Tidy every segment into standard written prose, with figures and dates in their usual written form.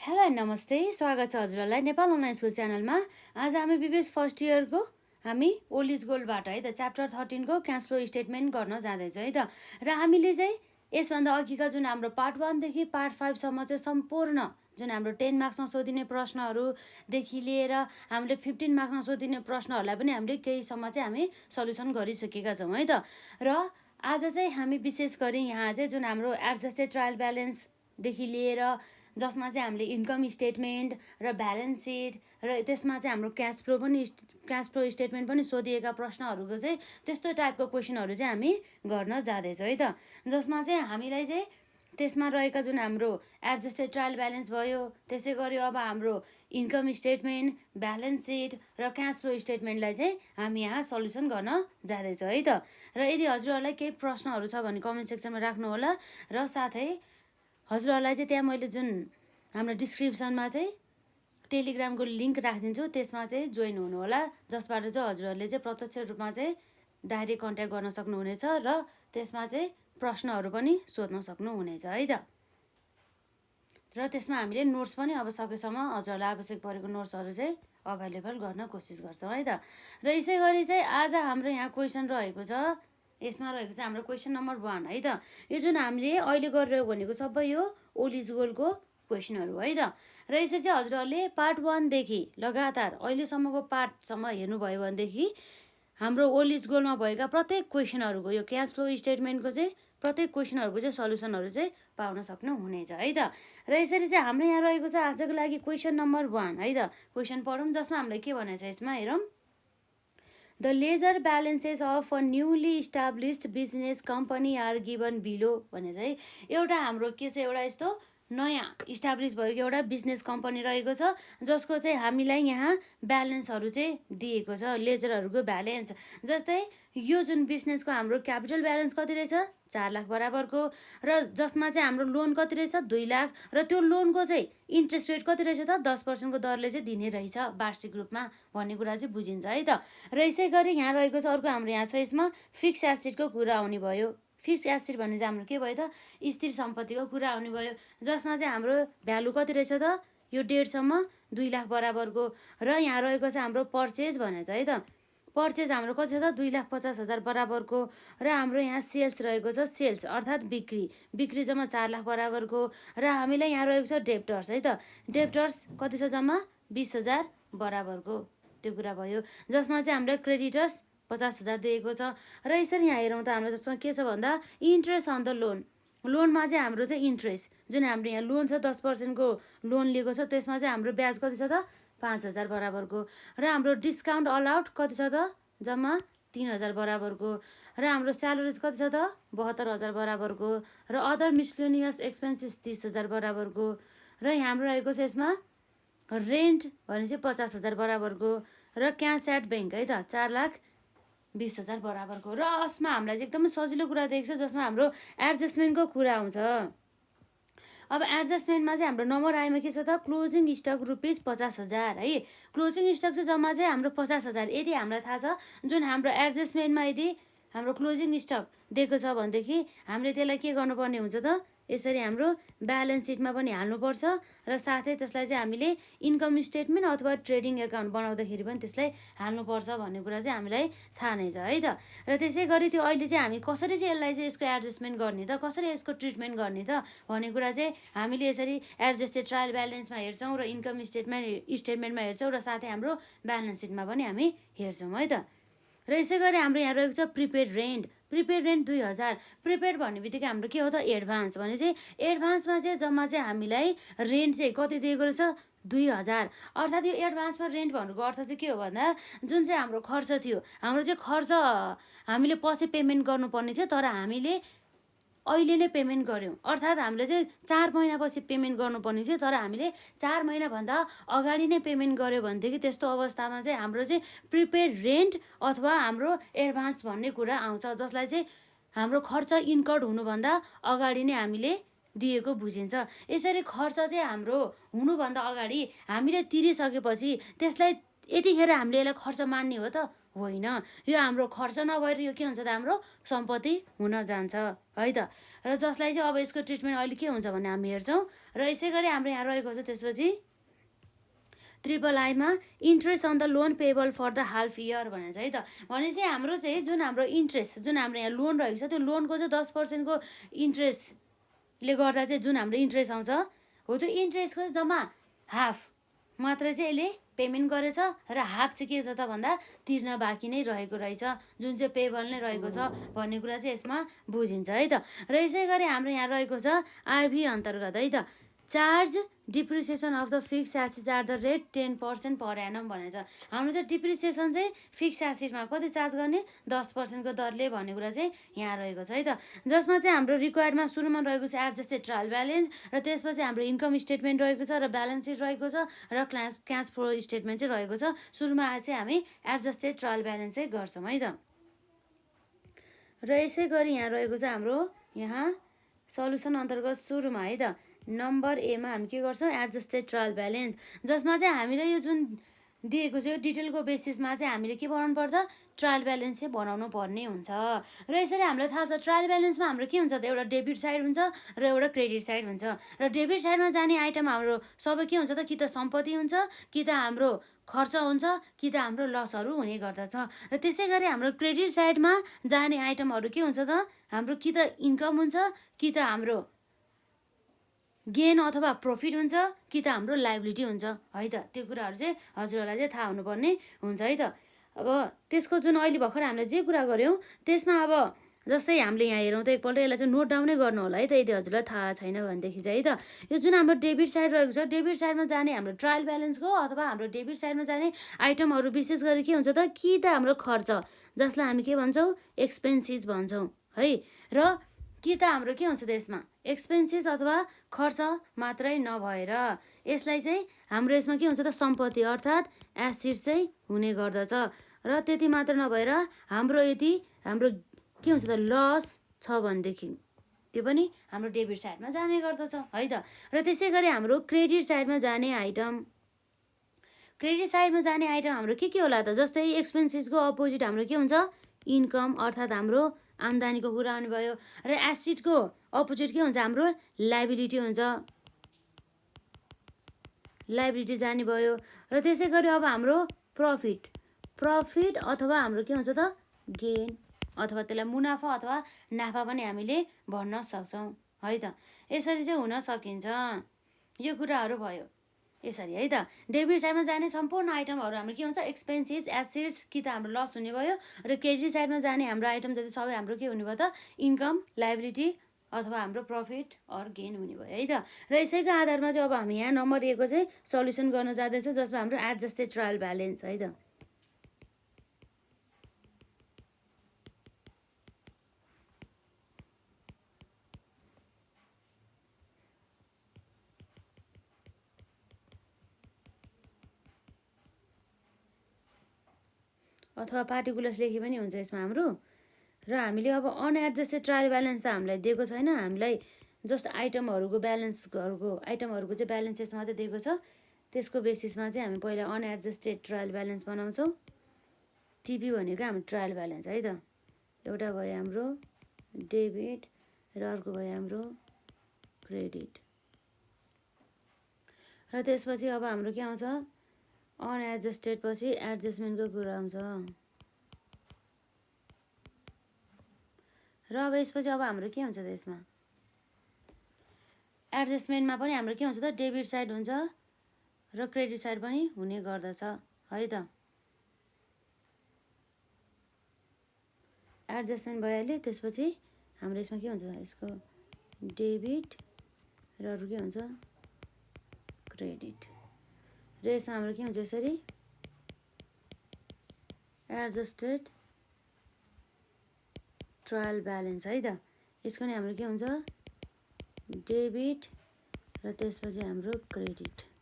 Hello and नमस्ते, स्वागत छ हजुरहरूलाई नेपाल अनलाइन स्कुल च्यानलमा। आज हामी बिबिएस फर्स्ट इयरको हामी ओल्ड इज गोल्डबाट है त च्याप्टर 13को क्यास फ्लो स्टेटमेन्ट गर्न जाँदैछौँ है त। र हामीले चाहिँ यसभन्दा अघिका जुन हाम्रो पार्ट 1 देखि पार्ट 5 सम्म चाहिँ सम्पूर्ण जुन हाम्रो 10 मार्क्समा सोधिने प्रश्नहरूदेखि लिएर हामीले 15 मार्क्समा सोधिने प्रश्नहरूलाई पनि हामीले केहीसम्म चाहिँ हामी सल्युसन गरिसकेका छौँ है त। र आज चाहिँ हामी विशेष गरी यहाँ चाहिँ जुन हाम्रो एडजस्टेड ट्रायल ब्यालेन्सदेखि लिएर जसमा चाहिँ हामीले इन्कम स्टेटमेन्ट र ब्यालेन्स सिट र त्यसमा चाहिँ हाम्रो क्यास फ्लो स्टेटमेन्ट पनि सोधिएका प्रश्नहरूको चाहिँ त्यस्तो टाइपको क्वेसनहरू चाहिँ हामी गर्न जाँदैछौँ है त। जसमा चाहिँ हामीलाई चाहिँ त्यसमा रहेका जुन हाम्रो एडजस्टेड ट्रायल ब्यालेन्स भयो, त्यसै गरी अब हाम्रो इन्कम स्टेटमेन्ट, ब्यालेन्स सिट र क्यास फ्लो स्टेटमेन्टलाई चाहिँ हामी यहाँ सल्युसन गर्न जाँदैछौँ है त। र यदि हजुरहरूलाई केही प्रश्नहरू छ भने कमेन्ट सेक्सनमा राख्नु होला। र साथै हजुरहरूलाई चाहिँ त्यहाँ मैले जुन हाम्रो डिस्क्रिप्सनमा चाहिँ टेलिग्रामको लिङ्क राखिदिन्छु, त्यसमा चाहिँ जोइन हुनु होला, जसबाट चाहिँ हजुरहरूले चाहिँ प्रत्यक्ष रूपमा चाहिँ डाइरेक्ट कन्ट्याक्ट गर्न सक्नुहुनेछ र त्यसमा चाहिँ प्रश्नहरू पनि सोध्न सक्नुहुनेछ है त। र त्यसमा हामीले नोट्स पनि अब सकेसम्म हजुरहरूलाई आवश्यक परेको नोट्सहरू चाहिँ अभाइलेबल गर्न कोसिस गर्छौँ है त। र यसै गरी चाहिँ आज हाम्रो यहाँ क्वेसन रहेको छ, यसमा रहेको चाहिँ हाम्रो क्वेसन नम्बर 1 है त। यो जुन हामीले अहिले गरिरहेको भनेको सबै यो ओल्ड इज गोल्डको क्वेसनहरू है त। र यसरी चाहिँ हजुरहरूले पार्ट 1 देखि लगातार अहिलेसम्मको पार्टसम्म हेर्नुभयो भनेदेखि हाम्रो ओल्ड इज गोल्डमा भएका प्रत्येक क्वेसनहरूको यो क्यास फ्लो स्टेटमेन्टको चाहिँ प्रत्येक क्वेसनहरूको चाहिँ सल्युसनहरू चाहिँ पाउन सक्नुहुनेछ है त। र यसरी चाहिँ हाम्रो यहाँ रहेको छ आजको लागि क्वेसन नम्बर 1 है त। क्वेसन पढौँ, जसमा हामीलाई के भनेको छ यसमा हेरौँ। The ledger balances of a newly established business company are given below भने चाहिँ एउटा हाम्रो के छ, एउटा यस्तो नयाँ इस्टाब्लिस भएको एउटा बिजनेस कम्पनी रहेको छ, जसको चाहिँ हामीलाई यहाँ ब्यालेन्सहरू चाहिँ दिएको छ, लेजरहरूको ब्यालेन्स। जस्तै यो जुन बिजनेसको हाम्रो क्यापिटल ब्यालेन्स कति रहेछ 4 लाख बराबरको, र जसमा चाहिँ हाम्रो लोन कति रहेछ 2 लाख, र त्यो लोनको चाहिँ इन्ट्रेस्ट रेट कति रहेछ त 10% दरले चाहिँ दिने रहेछ वार्षिक रूपमा भन्ने कुरा चाहिँ बुझिन्छ है त। र यसै गरी यहाँ रहेको छ अर्को हाम्रो यहाँ छ यसमा फिक्स एसेटको कुरा आउने भयो। फिक्स एसेट भन्ने चाहिँ हाम्रो के भयो त स्थिर सम्पत्तिको कुरा आउने भयो, जसमा चाहिँ हाम्रो भ्यालु कति रहेछ त यो डेटसम्म 2 लाख बराबरको। र यहाँ रहेको छ हाम्रो पर्चेज भनेको छ है त। पर्चेज हाम्रो कति छ त 2,50,000 बराबरको। र हाम्रो यहाँ सेल्स रहेको छ, सेल्स अर्थात् बिक्री जम्मा 4 लाख बराबरको। र हामीलाई यहाँ रहेको छ डेप्टर्स है त। डेप्टर्स कति छ जम्मा 20,000 बराबरको, त्यो कुरा भयो। जसमा चाहिँ हामीलाई क्रेडिटर्स 50,000 दिएको छ। र यसरी यहाँ हेरौँ त हाम्रो जसमा के छ भन्दा इन्ट्रेस्ट अन द लोन, लोनमा चाहिँ हाम्रो चाहिँ इन्ट्रेस्ट जुन हाम्रो यहाँ लोन छ 10%को लोन लिएको छ, त्यसमा चाहिँ हाम्रो ब्याज कति छ त 5,000 बराबरको। र हाम्रो डिस्काउन्ट अलाउड कति छ त जम्मा 3,000 बराबरको। र हाम्रो स्यालेरिज कति छ त 72,000 बराबरको। र अदर मिसलेनियस एक्सपेन्सेस 30,000 बराबरको। र हाम्रो रहेको छ यसमा रेन्ट भने चाहिँ 50,000 बराबरको। र क्यास एट ब्याङ्क है त 4,20,000 बराबरको। र यसमा हामीलाई चाहिँ एकदमै सजिलो कुरा दिएको छ, जसमा हाम्रो एडजस्टमेन्टको कुरा आउँछ। अब एडजस्टमेन्टमा चाहिँ हाम्रो नम्बर आइमा के छ त क्लोजिङ स्टक रुपिस 50,000 है। क्लोजिङ स्टक चाहिँ जम्मा चाहिँ हाम्रो 50,000। यदि हामीलाई थाहा छ जुन हाम्रो एडजस्टमेन्टमा यदि हाम्रो क्लोजिङ स्टक दिएको छ भनेदेखि हामीले त्यसलाई के गर्नुपर्ने हुन्छ त यसरी हाम्रो ब्यालेन्स सिटमा पनि हाल्नुपर्छ। र साथै त्यसलाई चाहिँ हामीले इन्कम स्टेटमेन्ट अथवा ट्रेडिङ एकाउन्ट बनाउँदाखेरि पनि त्यसलाई हाल्नुपर्छ भन्ने कुरा चाहिँ हामीलाई थाहा नै छ है त। र त्यसै गरी त्यो अहिले चाहिँ हामी कसरी चाहिँ यसलाई चाहिँ यसको एडजस्टमेन्ट गर्ने त, कसरी यसको ट्रिटमेन्ट गर्ने त भन्ने कुरा चाहिँ हामीले यसरी एडजस्टेड ट्रायल ब्यालेन्समा हेर्छौँ र इन्कम स्टेटमेन्टमा हेर्छौँ र साथै हाम्रो ब्यालेन्स सिटमा पनि हामी हेर्छौँ है त। र यसै गरी हाम्रो यहाँ रहेको छ prepaid rent. Prepaid rent 2,000। Prepaid भन्ने बित्तिकै हाम्रो के हो त एडभान्स भने चाहिँ एडभान्समा चाहिँ जम्मा चाहिँ हामीलाई रेन्ट चाहिँ कति दिएको रहेछ 2,000। अर्थात् यो एडभान्समा रेन्ट भन्नुको अर्थ चाहिँ के हो भन्दा जुन चाहिँ हाम्रो खर्च थियो, हाम्रो चाहिँ खर्च हामीले पछि पेमेन्ट गर्नुपर्ने थियो, तर हामीले अहिले नै पेमेन्ट गऱ्यौँ। अर्थात् हामीले चाहिँ 4 महिनापछि पेमेन्ट गर्नुपर्ने थियो, तर हामीले 4 महिनाभन्दा अगाडि नै पेमेन्ट गऱ्यो भनेदेखि त्यस्तो अवस्थामा चाहिँ हाम्रो चाहिँ प्रिपेड रेन्ट अथवा हाम्रो एडभान्स भन्ने कुरा आउँछ, जसलाई चाहिँ हाम्रो खर्च इन्कर्ड हुनुभन्दा अगाडि नै हामीले दिएको बुझिन्छ। यसरी खर्च चाहिँ हाम्रो हुनुभन्दा अगाडि हामीले तिरिसकेपछि त्यसलाई यतिखेर हामीले यसलाई खर्च मान्ने हो त होइन, यो हाम्रो खर्च नभएर यो के हुन्छ त हाम्रो सम्पत्ति हुन जान्छ है त। र जसलाई चाहिँ अब यसको ट्रिटमेन्ट अहिले के हुन्छ भने हामी हेर्छौँ। र यसै गरी हाम्रो यहाँ रहेको छ त्यसपछि ट्रिपल आईमा interest on the loan payable for the half year भनेर चाहिँ है त। भनेपछि हाम्रो चाहिँ जुन हाम्रो इन्ट्रेस्ट जुन हाम्रो यहाँ लोन रहेको छ त्यो लोनको चाहिँ 10%को इन्ट्रेस्टले गर्दा चाहिँ जुन हाम्रो इन्ट्रेस्ट आउँछ हो त्यो इन्ट्रेस्टको जम्मा हाफ मात्र चाहिँ यसले पेमेन्ट गरेछ र हाफ चाहिँ के छ त भन्दा तिर्न बाँकी नै रहेको रहेछ, जुन चाहिँ पेबल नै रहेको छ भन्ने कुरा चाहिँ यसमा बुझिन्छ है त। र यसै गरी हाम्रो यहाँ रहेको छ आइभी अन्तर्गत है त charge depreciation of the fix assets at the rate 10% per annum भनेको छ। हाम्रो चाहिँ डिप्रिसिएसन चाहिँ फिक्स एसेट्समा कति चार्ज गर्ने 10%को दरले भन्ने कुरा चाहिँ यहाँ रहेको छ है त। जसमा चाहिँ हाम्रो रिक्वायर्डमा सुरुमा रहेको छ एडजस्टेड ट्रायल ब्यालेन्स र त्यसपछि हाम्रो इन्कम स्टेटमेन्ट रहेको छ र ब्यालेन्स सिट रहेको छ र क्यास फ्लो स्टेटमेन्ट चाहिँ रहेको छ। सुरुमा चाहिँ हामी एडजस्टेड ट्रायल ब्यालेन्स चाहिँ गर्छौँ है त। र यसै गरी यहाँ रहेको छ हाम्रो यहाँ सल्युसन अन्तर्गत सुरुमा है त नम्बर एमा हामी के गर्छौँ एडजस्टेड ट्रायल ब्यालेन्स, जसमा चाहिँ हामीले यो जुन दिएको छ यो डिटेलको बेसिसमा चाहिँ हामीले के बनाउनु पर्छ ट्रायल ब्यालेन्स चाहिँ बनाउनु पर्ने हुन्छ। र यसरी हामीलाई थाहा छ ट्रायल ब्यालेन्समा हाम्रो के हुन्छ त एउटा डेबिट साइड हुन्छ र एउटा क्रेडिट साइड हुन्छ। र डेबिट साइडमा जाने आइटम हाम्रो सबै के हुन्छ त कि त सम्पत्ति हुन्छ कि त हाम्रो खर्च हुन्छ कि त हाम्रो लसहरू हुने गर्दछ। र त्यसै गरी हाम्रो क्रेडिट साइडमा जाने आइटमहरू के हुन्छ त हाम्रो कि त इन्कम हुन्छ कि त हाम्रो गेन अथवा प्रफिट हुन्छ कि त हाम्रो लाइबिलिटी हुन्छ है त। त्यो कुराहरू चाहिँ हजुरहरूलाई चाहिँ थाहा हुनुपर्ने हुन्छ है त। अब त्यसको जुन अहिले भर्खर हामीले जे कुरा गऱ्यौँ त्यसमा अब जस्तै हामीले यहाँ हेरौँ त एकपल्ट यसलाई चाहिँ नोट डाउनै गर्नु होला है त यदि हजुरलाई थाहा छैन भनेदेखि चाहिँ है त। यो जुन हाम्रो डेबिट साइड रहेको छ डेबिट साइडमा जाने हाम्रो ट्रायल ब्यालेन्सको अथवा हाम्रो डेबिट साइडमा जाने आइटमहरू विशेष गरी के हुन्छ त कि त हाम्रो खर्च जसलाई हामी के भन्छौँ एक्सपेन्सिस भन्छौँ है, र कि त हाम्रो के हुन्छ त यसमा एक्सपेन्सिस अथवा खर्च मात्रै नभएर यसलाई चाहिँ हाम्रो यसमा के हुन्छ त सम्पत्ति अर्थात् एसेट चाहिँ हुने गर्दछ। र त्यति मात्र नभएर हाम्रो यदि हाम्रो के हुन्छ त लस छ भनेदेखि त्यो पनि हाम्रो डेबिट साइडमा जाने गर्दछ है त। र त्यसै गरी हाम्रो क्रेडिट साइडमा जाने आइटम हाम्रो के होला त जस्तै एक्सपेन्सिसको अपोजिट हाम्रो के हुन्छ इन्कम अर्थात् हाम्रो आम्दानीको कुरा आउने भयो। र एसेटको अपोजिट के हुन्छ हाम्रो लाइबिलिटी हुन्छ, लाइबिलिटी जाने भयो। र त्यसै गरी अब हाम्रो प्रफिट अथवा हाम्रो के हुन्छ त गेन अथवा त्यसलाई मुनाफा अथवा नाफा पनि हामीले भन्न सक्छौँ है त। यसरी चाहिँ हुन सकिन्छ। यो कुराहरू भयो यसरी है त। डेबिट साइडमा जाने सम्पूर्ण आइटमहरू हाम्रो के हुन्छ एक्सपेन्सिस एसेट्स कि त हाम्रो लस हुने भयो। र क्रेडिट साइडमा जाने हाम्रो आइटम जति सबै हाम्रो के हुने भयो त इन्कम लाइबिलिटी अथवा हाम्रो प्रफिट अर गेन हुने भयो है त। र यसैको आधारमा चाहिँ अब हामी यहाँ नम्बर एको चाहिँ सल्युसन गर्न जाँदैछौँ जसमा हाम्रो एडजस्टेड ट्रायल ब्यालेन्स है त। अथवा पार्टिकुलर्स लेखे पनि हुन्छ यसमा हाम्रो। र हामीले अब अनएडजस्टेड ट्रायल ब्यालेन्स त हामीलाई दिएको छैन, हामीलाई जस्ट आइटमहरूको चाहिँ ब्यालेन्सेस मात्रै दिएको छ। त्यसको बेसिसमा चाहिँ हामी पहिला अनएडजस्टेड ट्रायल ब्यालेन्स बनाउँछौँ। टिपी भनेको हाम्रो ट्रायल ब्यालेन्स है त। एउटा भयो हाम्रो डेबिट र अर्को भयो हाम्रो क्रेडिट। र त्यसपछि अब हाम्रो के आउँछ अनएडजस्टेड पछि एडजस्टमेन्टको कुरा आउँछ। र अब यसपछि अब हाम्रो के हुन्छ त यसमा एडजस्टमेन्टमा पनि हाम्रो के हुन्छ त डेबिट साइड हुन्छ र क्रेडिट साइड पनि हुने गर्दछ है त। एडजस्टमेन्ट भइहाल्यो। त्यसपछि हाम्रो यसमा के हुन्छ यसको डेबिट र अरू के हुन्छ क्रेडिट। र यसमा हाम्रो के हुन्छ यसरी एडजस्टेड ट्रायल ब्यालेन्स है त। यसको नि हाम्रो के हुन्छ डेबिट र त्यसपछि हाम्रो क्रेडिट।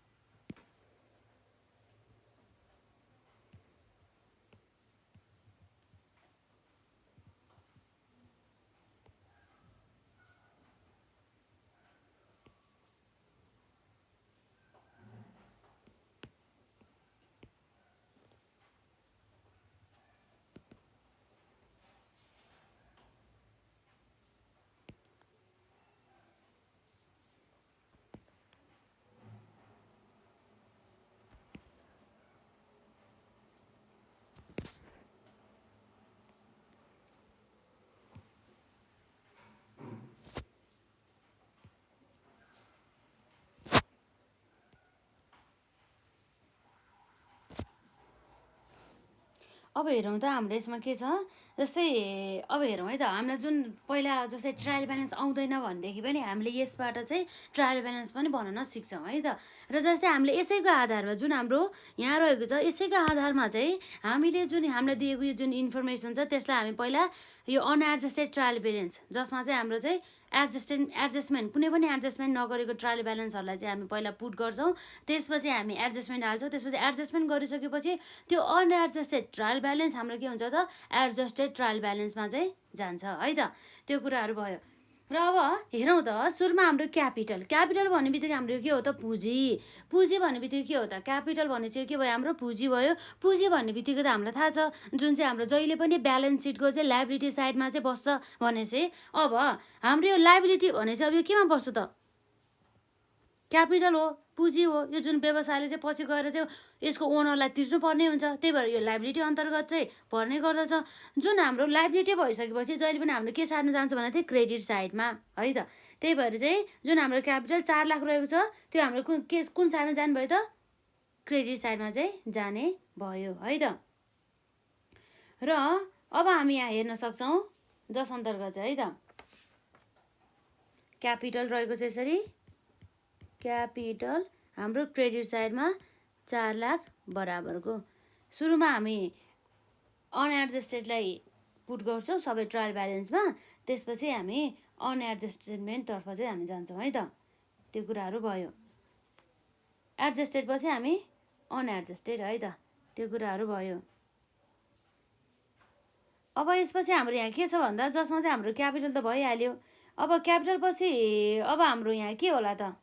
अब हेरौँ त हाम्रो यसमा के छ, जस्तै अब हेरौँ है त, हामीलाई जुन पहिला जस्तै ट्रायल ब्यालेन्स आउँदैन भनेदेखि पनि हामीले यसबाट चाहिँ ट्रायल ब्यालेन्स पनि बनाउन सिक्छौँ है त। र जस्तै हामीले यसैको आधारमा जुन हाम्रो यहाँ रहेको छ, यसैको आधारमा चाहिँ हामीले जुन हामीलाई दिएको यो जुन इन्फर्मेसन छ त्यसलाई हामी पहिला यो अनएडजस्टेड ट्रायल ब्यालेन्स, जसमा चाहिँ हाम्रो चाहिँ एडजस्टमेन्ट कुनै पनि एडजस्टमेन्ट नगरेको ट्रायल ब्यालेन्सहरूलाई चाहिँ हामी पहिला पुट गर्छौँ, त्यसपछि हामी एडजस्टमेन्ट हाल्छौँ, त्यसपछि एडजस्टमेन्ट गरिसकेपछि त्यो अनएडजस्टेड ट्रायल ब्यालेन्स हाम्रो के हुन्छ त, एडजस्टेड ट्रायल ब्यालेन्समा चाहिँ जान्छ है त। त्यो कुराहरू भयो। र अब हेरौँ त, सुरुमा हाम्रो क्यापिटल भन्ने बित्तिकै हाम्रो के हो त, पुँजी भन्ने बित्तिकै के हो त, क्यापिटल भन्ने चाहिँ के भयो, हाम्रो पुँजी भयो। पुँजी भन्ने बित्तिकै त हामीलाई थाहा छ जुन चाहिँ हाम्रो जहिले पनि ब्यालेन्स सिटको चाहिँ लाइबिलिटी साइडमा चाहिँ बस्छ भने चाहिँ अब हाम्रो यो लाइबिलिटी भने चाहिँ अब यो केमा बस्छ त, क्यापिटल हो, पुँजी हो। यो जुन व्यवसायले चाहिँ पछि गएर चाहिँ यसको ओनरलाई तिर्नुपर्ने हुन्छ, त्यही भएर यो लाइबिलिटी अन्तर्गत चाहिँ पर्ने गर्दछ। जुन हाम्रो लाइबिलिटी भइसकेपछि जहिले पनि हाम्रो के साइडमा जान्छ भने चाहिँ क्रेडिट साइडमा है त। त्यही भएर चाहिँ जुन हाम्रो क्यापिटल 4 लाख रहेको छ त्यो हाम्रो कुन साइडमा जाने भयो त, क्रेडिट साइडमा चाहिँ जाने भयो है त। र अब हामी यहाँ हेर्न सक्छौँ जस अन्तर्गत चाहिँ है त क्यापिटल रहेको छ यसरी, क्यापिटल हाम्रो क्रेडिट साइडमा 4 लाख बराबरको। सुरुमा हामी अनएडजस्टेडलाई पुट गर्छौँ सबै ट्रायल ब्यालेन्समा, त्यसपछि हामी अनएडजस्टेडमेन्टतर्फ चाहिँ हामी जान्छौँ है त। त्यो कुराहरू भयो। एडजस्टेड पछि हामी अनएडजस्टेड है त, त्यो कुराहरू भयो। अब यसपछि हाम्रो यहाँ के छ भन्दा, जसमा चाहिँ हाम्रो क्यापिटल त भइहाल्यो। अब क्यापिटल पछि अब हाम्रो यहाँ के होला त,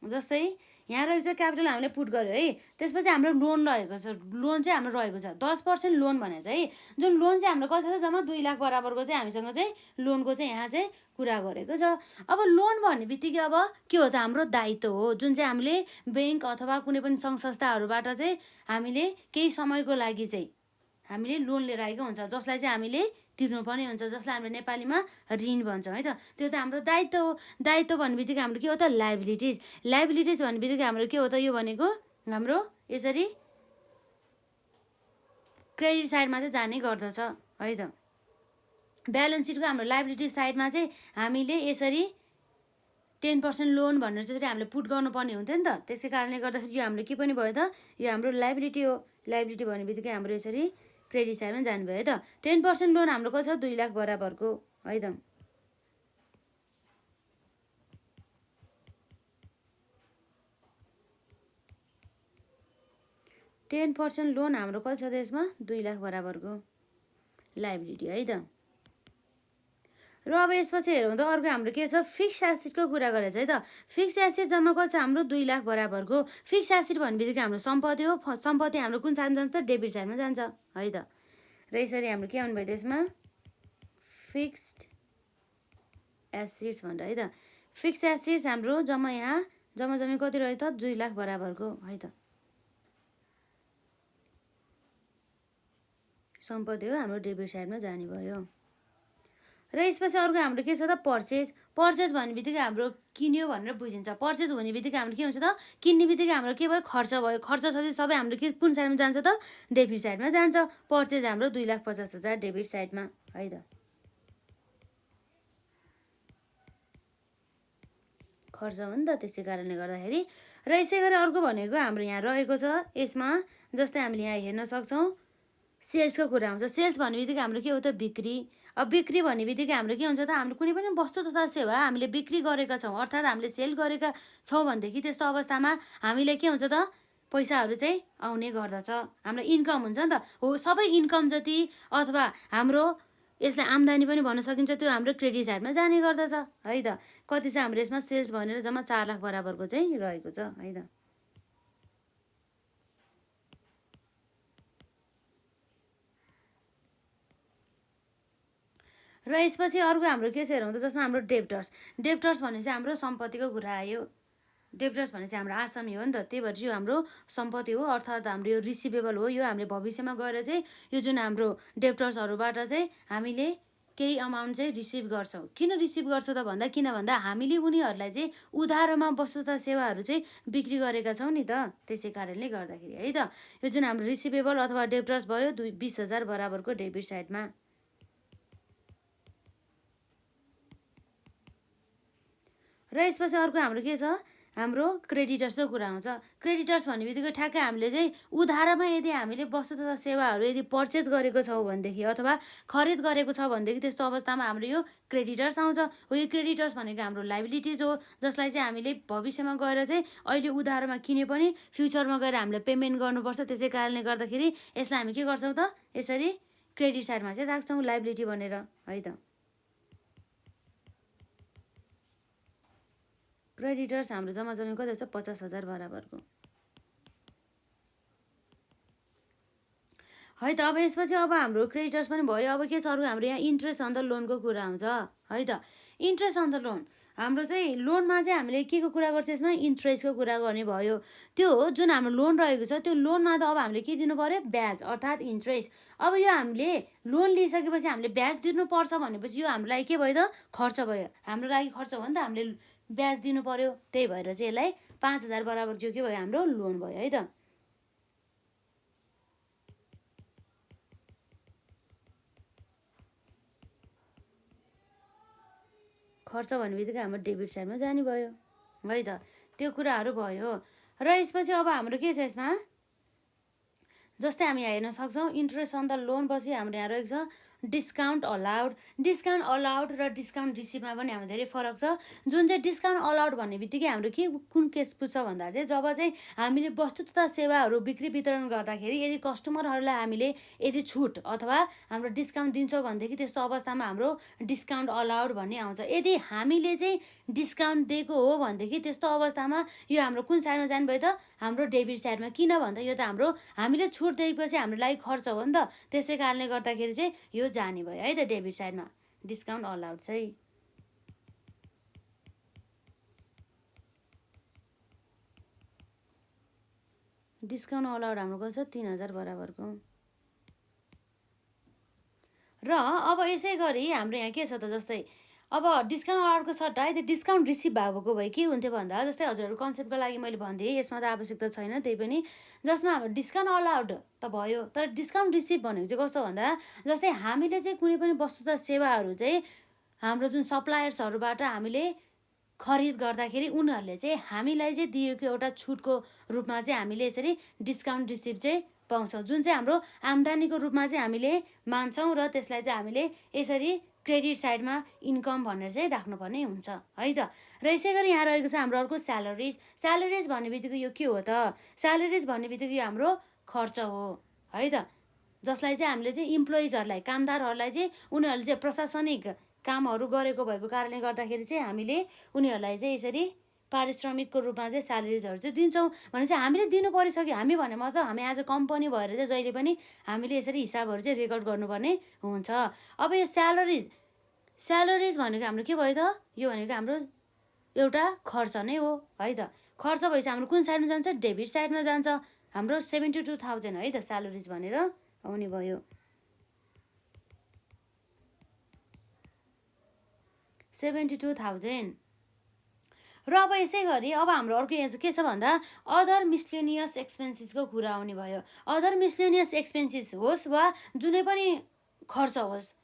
जस्तै यहाँ रहेको छ क्यापिटल हामीले पुट गर्यो है, त्यसपछि हाम्रो लोन रहेको छ, लोन चाहिँ हाम्रो रहेको छ 10% लोन भने चाहिँ जुन लोन चाहिँ हाम्रो कति छ, जम्मा 2 लाख बराबरको चाहिँ हामीसँग चाहिँ लोनको चाहिँ यहाँ चाहिँ कुरा गरेको छ। अब लोन भन्ने बित्तिकै अब के हो त, हाम्रो दायित्व हो, जुन चाहिँ हामीले ब्याङ्क अथवा कुनै पनि सङ्घ संस्थाहरूबाट चाहिँ हामीले केही समयको लागि चाहिँ हामीले लोन लिएर आएको हुन्छ, जसलाई चाहिँ हामीले तिर्नुपर्ने हुन्छ, जसलाई हामीले नेपालीमा ऋण भन्छौँ है त। त्यो त हाम्रो दायित्व हो। दायित्व भन्ने बित्तिकै हाम्रो के हो त, लाइबिलिटिज भन्ने बित्तिकै हाम्रो के हो त, यो भनेको हाम्रो यसरी क्रेडिट साइडमा चाहिँ जाने गर्दछ है त। ब्यालेन्स सिटको हाम्रो लाइबिलिटी साइडमा चाहिँ हामीले यसरी 10% लोन भनेर चाहिँ हामीले पुट गर्नुपर्ने हुन्थ्यो नि त। त्यसै कारणले गर्दाखेरि यो हाम्रो के पनि भयो त, यो हाम्रो लाइबिलिटी हो। लाइबिलिटी भन्ने बित्तिकै हाम्रो यसरी क्रेडिट साइडमा जानुभयो है त। 10% लोन हाम्रो कति छ, 2 लाख बराबरको है त। टेन पर्सेन्ट लोन हाम्रो कति छ त्यसमा, 2 लाख बराबरको लाइबिलिटी है त। र अब यसपछि हेरौँ त, अर्को हाम्रो के छ, फिक्स एसेटको कुरा गरेको छ है त। फिक्स एसेट जम्मा कति छ हाम्रो, 2 लाख बराबरको। फिक्स एसेट भन्ने बित्तिकै हाम्रो सम्पत्ति हो। सम्पत्ति हाम्रो कुन साइडमा जान्छ त, डेबिट साइडमा जान्छ है त। र यसरी हाम्रो के आउनुभयो त्यसमा, फिक्स्ड एसेट्स भनेर है त। फिक्स एसेट्स हाम्रो जम्मा यहाँ जम्मी कति रह्यो त, 2 लाख बराबरको है त। सम्पत्ति हो, हाम्रो डेबिट साइडमा जाने भयो। र यसपछि अर्को हाम्रो के छ त, पर्चेज भन्ने बित्तिकै हाम्रो किन्यो भनेर बुझिन्छ। पर्चेज हुने बित्तिकै हाम्रो के हुन्छ त, किन्ने बित्तिकै हाम्रो के भयो, खर्च भयो। खर्च सबै हाम्रो के कुन साइडमा जान्छ त, डेबिट साइडमा जान्छ। पर्चेज हाम्रो 2,50,000 डेबिट साइडमा है त। खर्च हो नि त, त्यसै कारणले गर्दाखेरि। र यसै गरी अर्को भनेको हाम्रो यहाँ रहेको छ, यसमा जस्तै हामीले यहाँ हेर्न सक्छौँ सेल्सको कुरा आउँछ। सेल्स भन्ने बित्तिकै हाम्रो के हो त, बिक्री। अब बिक्री भन्ने बित्तिकै हाम्रो के हुन्छ त, हाम्रो कुनै पनि वस्तु तथा सेवा हामीले बिक्री गरेका छौँ, अर्थात् हामीले सेल गरेका छौँ भनेदेखि त्यस्तो अवस्थामा हामीले के हुन्छ त, पैसाहरू चाहिँ आउने गर्दछ, हाम्रो इन्कम हुन्छ नि त। हो, सबै इन्कम जति अथवा हाम्रो यसलाई आम्दानी पनि भन्न सकिन्छ, त्यो हाम्रो क्रेडिट साइडमा जाने गर्दछ है त। कति छ हाम्रो यसमा, सेल्स भनेर जम्मा 4 लाख बराबरको चाहिँ रहेको छ है त। र यसपछि अर्को हाम्रो के छ हेरौँ त, जसमा हाम्रो डेप्टर्स भने चाहिँ हाम्रो सम्पत्तिको कुरा आयो। डेप्टर्स भने चाहिँ हाम्रो आसामी हो नि त, त्यही भएर चाहिँ यो हाम्रो सम्पत्ति हो, अर्थात् हाम्रो यो रिसिभेबल हो। यो हामीले भविष्यमा गएर चाहिँ यो जुन हाम्रो डेप्टर्सहरूबाट चाहिँ हामीले केही अमाउन्ट चाहिँ रिसिभ गर्छौँ। किन रिसिभ गर्छौँ त भन्दा किन भन्दा हामीले उनीहरूलाई चाहिँ उधारोमा वस्तु तथा सेवाहरू चाहिँ बिक्री गरेका छौँ नि त, त्यसै कारणले गर्दाखेरि है त। यो जुन हाम्रो रिसिभेबल अथवा डेब्टर्स भयो 20,000 बराबरको डेबिट साइडमा। र यसपछि अर्को हाम्रो के छ, हाम्रो क्रेडिटर्सको कुरा आउँछ। क्रेडिटर्स भन्ने बित्तिकै ठ्याक्कै हामीले चाहिँ उधारमा यदि हामीले वस्तु तथा सेवाहरू यदि पर्चेस गरेको छौँ भनेदेखि अथवा खरिद गरेको छ भनेदेखि त्यस्तो अवस्थामा हाम्रो यो क्रेडिटर्स आउँछ। हो यो क्रेडिटर्स भनेको हाम्रो लाइबिलिटिज हो, जसलाई चाहिँ हामीले भविष्यमा गएर चाहिँ अहिले उधारमा किने पनि फ्युचरमा गएर हामीले पेमेन्ट गर्नुपर्छ। त्यसै कारणले गर्दाखेरि यसलाई हामी के गर्छौँ त, यसरी क्रेडिट साइडमा चाहिँ राख्छौँ लाइबिलिटी भनेर है त। क्रेडिटर्स हाम्रो जम्मा जम्मी कति छ, 50,000 बराबरको है त। अब यसपछि अब हाम्रो क्रेडिटर्स पनि भयो। अब के छ अर्को हाम्रो यहाँ इन्ट्रेस्ट अन द लोनको कुरा आउँछ है त। इन्ट्रेस्ट अन द लोन हाम्रो चाहिँ लोनमा चाहिँ हामीले के को कुरा गर्छ, यसमा इन्ट्रेस्टको कुरा गर्ने भयो। त्यो जुन हाम्रो लोन रहेको छ त्यो लोनमा त अब हामीले के दिनु पर्यो, ब्याज अर्थात् इन्ट्रेस्ट। अब यो हामीले लोन लिइसकेपछि हामीले ब्याज दिनुपर्छ भनेपछि यो हाम्रो लागि के भयो त, खर्च भयो। हाम्रो लागि खर्च भयो नि त, हामीले ब्याज दिनु पर्यो। त्यही भएर चाहिँ यसलाई 5,000 बराबर के भयो, हाम्रो लोन भयो है त। खर्च भन्ने बित्तिकै हाम्रो डेबिट साइडमा जाने भयो है त। त्यो कुराहरू भयो। र यसपछि अब हाम्रो के छ यसमा, जस्तै हामी यहाँ हेर्न सक्छौँ इन्ट्रेस्ट अन द लोन पछि हाम्रो यहाँ रहेको छ डिस्काउन्ट अलाउड। डिस्काउन्ट अलाउड र डिस्काउन्ट रिसिभमा पनि हाम्रो धेरै फरक छ। जुन चाहिँ डिस्काउन्ट अलाउड भन्ने बित्तिकै हाम्रो के कुन केस पुग्छ भन्दा चाहिँ जब चाहिँ हामीले वस्तु तथा सेवाहरू बिक्री वितरण गर्दाखेरि यदि कस्टमरहरूलाई हामीले यदि छुट अथवा हाम्रो डिस्काउन्ट दिन्छौँ भनेदेखि त्यस्तो अवस्थामा हाम्रो डिस्काउन्ट अलाउड भन्ने आउँछ। यदि हामीले चाहिँ डिस्काउन्ट दिएको हो भनेदेखि त्यस्तो अवस्थामा यो हाम्रो कुन साइडमा जानुभयो त, हाम्रो डेबिट साइडमा। किन भन्दा यो त हाम्रो हामीले छुट दिएपछि हाम्रो लागि खर्च हो नि त, त्यसै कारणले गर्दाखेरि चाहिँ यो जाने भयो है त डेबिट साइडमा डिस्काउन्ट अलाउड चाहिँ। डिस्काउन्ट अलाउड हाम्रो कति छ, 3,000 बराबरको। र अब यसै गरी हाम्रो यहाँ के छ त, जस्तै अब डिस्काउन्ट अलाउडको सट्टा यदि डिस्काउन्ट रिसिभ भएको भए के हुन्थ्यो भन्दा, जस्तै हजुरहरू कन्सेप्टको लागि मैले भनिदिएँ, यसमा त आवश्यकता छैन त्यही पनि, जसमा हाम्रो डिस्काउन्ट अलाउड त भयो तर डिस्काउन्ट रिसिभ भनेको चाहिँ कस्तो भन्दा, जस्तै हामीले चाहिँ कुनै पनि वस्तु तथा सेवाहरू चाहिँ हाम्रो जुन सप्लायर्सहरूबाट हामीले खरिद गर्दाखेरि उनीहरूले चाहिँ हामीलाई चाहिँ दिएको एउटा छुटको रूपमा चाहिँ हामीले यसरी डिस्काउन्ट रिसिभ चाहिँ पाउँछौँ, जुन चाहिँ हाम्रो आम्दानीको रूपमा चाहिँ हामीले मान्छौँ र त्यसलाई चाहिँ हामीले यसरी क्रेडिट साइडमा इन्कम भनेर चाहिँ राख्नुपर्ने हुन्छ है त। र यसै गरी यहाँ रहेको छ हाम्रो अर्को स्यालेरिज। स्यालेरिज भन्ने बित्तिकै यो के हो त, स्यालेरिज भन्ने बित्तिकै यो हाम्रो खर्च हो है त, जसलाई चाहिँ हामीले चाहिँ इम्प्लोइजहरूलाई कामदारहरूलाई चाहिँ उनीहरूले चाहिँ प्रशासनिक कामहरू गरेको भएको कारणले गर्दाखेरि चाहिँ हामीले उनीहरूलाई चाहिँ यसरी पारिश्रमिकको रूपमा चाहिँ स्यालेरिजहरू चाहिँ दिन्छौँ भने चाहिँ हामीले दिनु परिसक्यो। हामी भने मतलब हामी एज अ कम्पनी भएर चाहिँ जहिले पनि हामीले यसरी हिसाबहरू चाहिँ रेकर्ड गर्नुपर्ने हुन्छ। अब यो स्यालेरिज भनेको हाम्रो के भयो त, यो भनेको हाम्रो एउटा खर्च नै हो है त। खर्च भएपछि हाम्रो कुन साइडमा जान्छ, डेबिट साइडमा जान्छ। हाम्रो 72,000 है त स्यालेरिज भनेर आउने भयो। 72,000। र अब यसै गरी अब हाम्रो अर्को यहाँ चाहिँ के छ भन्दा अदर मिसलेनियस एक्सपेन्सेसको कुरा आउने भयो। अदर मिसलेनियस एक्सपेन्सेस होस् वा जुनै पनि खर्च होस्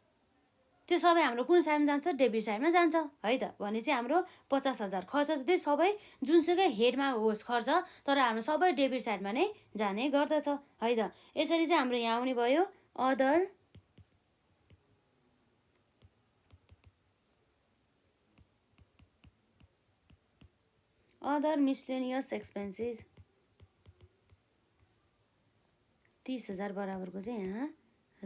त्यो सबै हाम्रो कुन साइडमा जान्छ, डेबिट साइडमा जान्छ है त। भने चाहिँ हाम्रो 50,000 खर्च चाहिँ सबै जुनसुकै हेडमा होस् खर्च तर हाम्रो सबै डेबिट साइडमा नै जाने गर्दछ है त। यसरी चाहिँ हाम्रो यहाँ आउने भयो अदर मिसलेनियस एक्सपेन्सेस 30,000 बराबरको चाहिँ यहाँ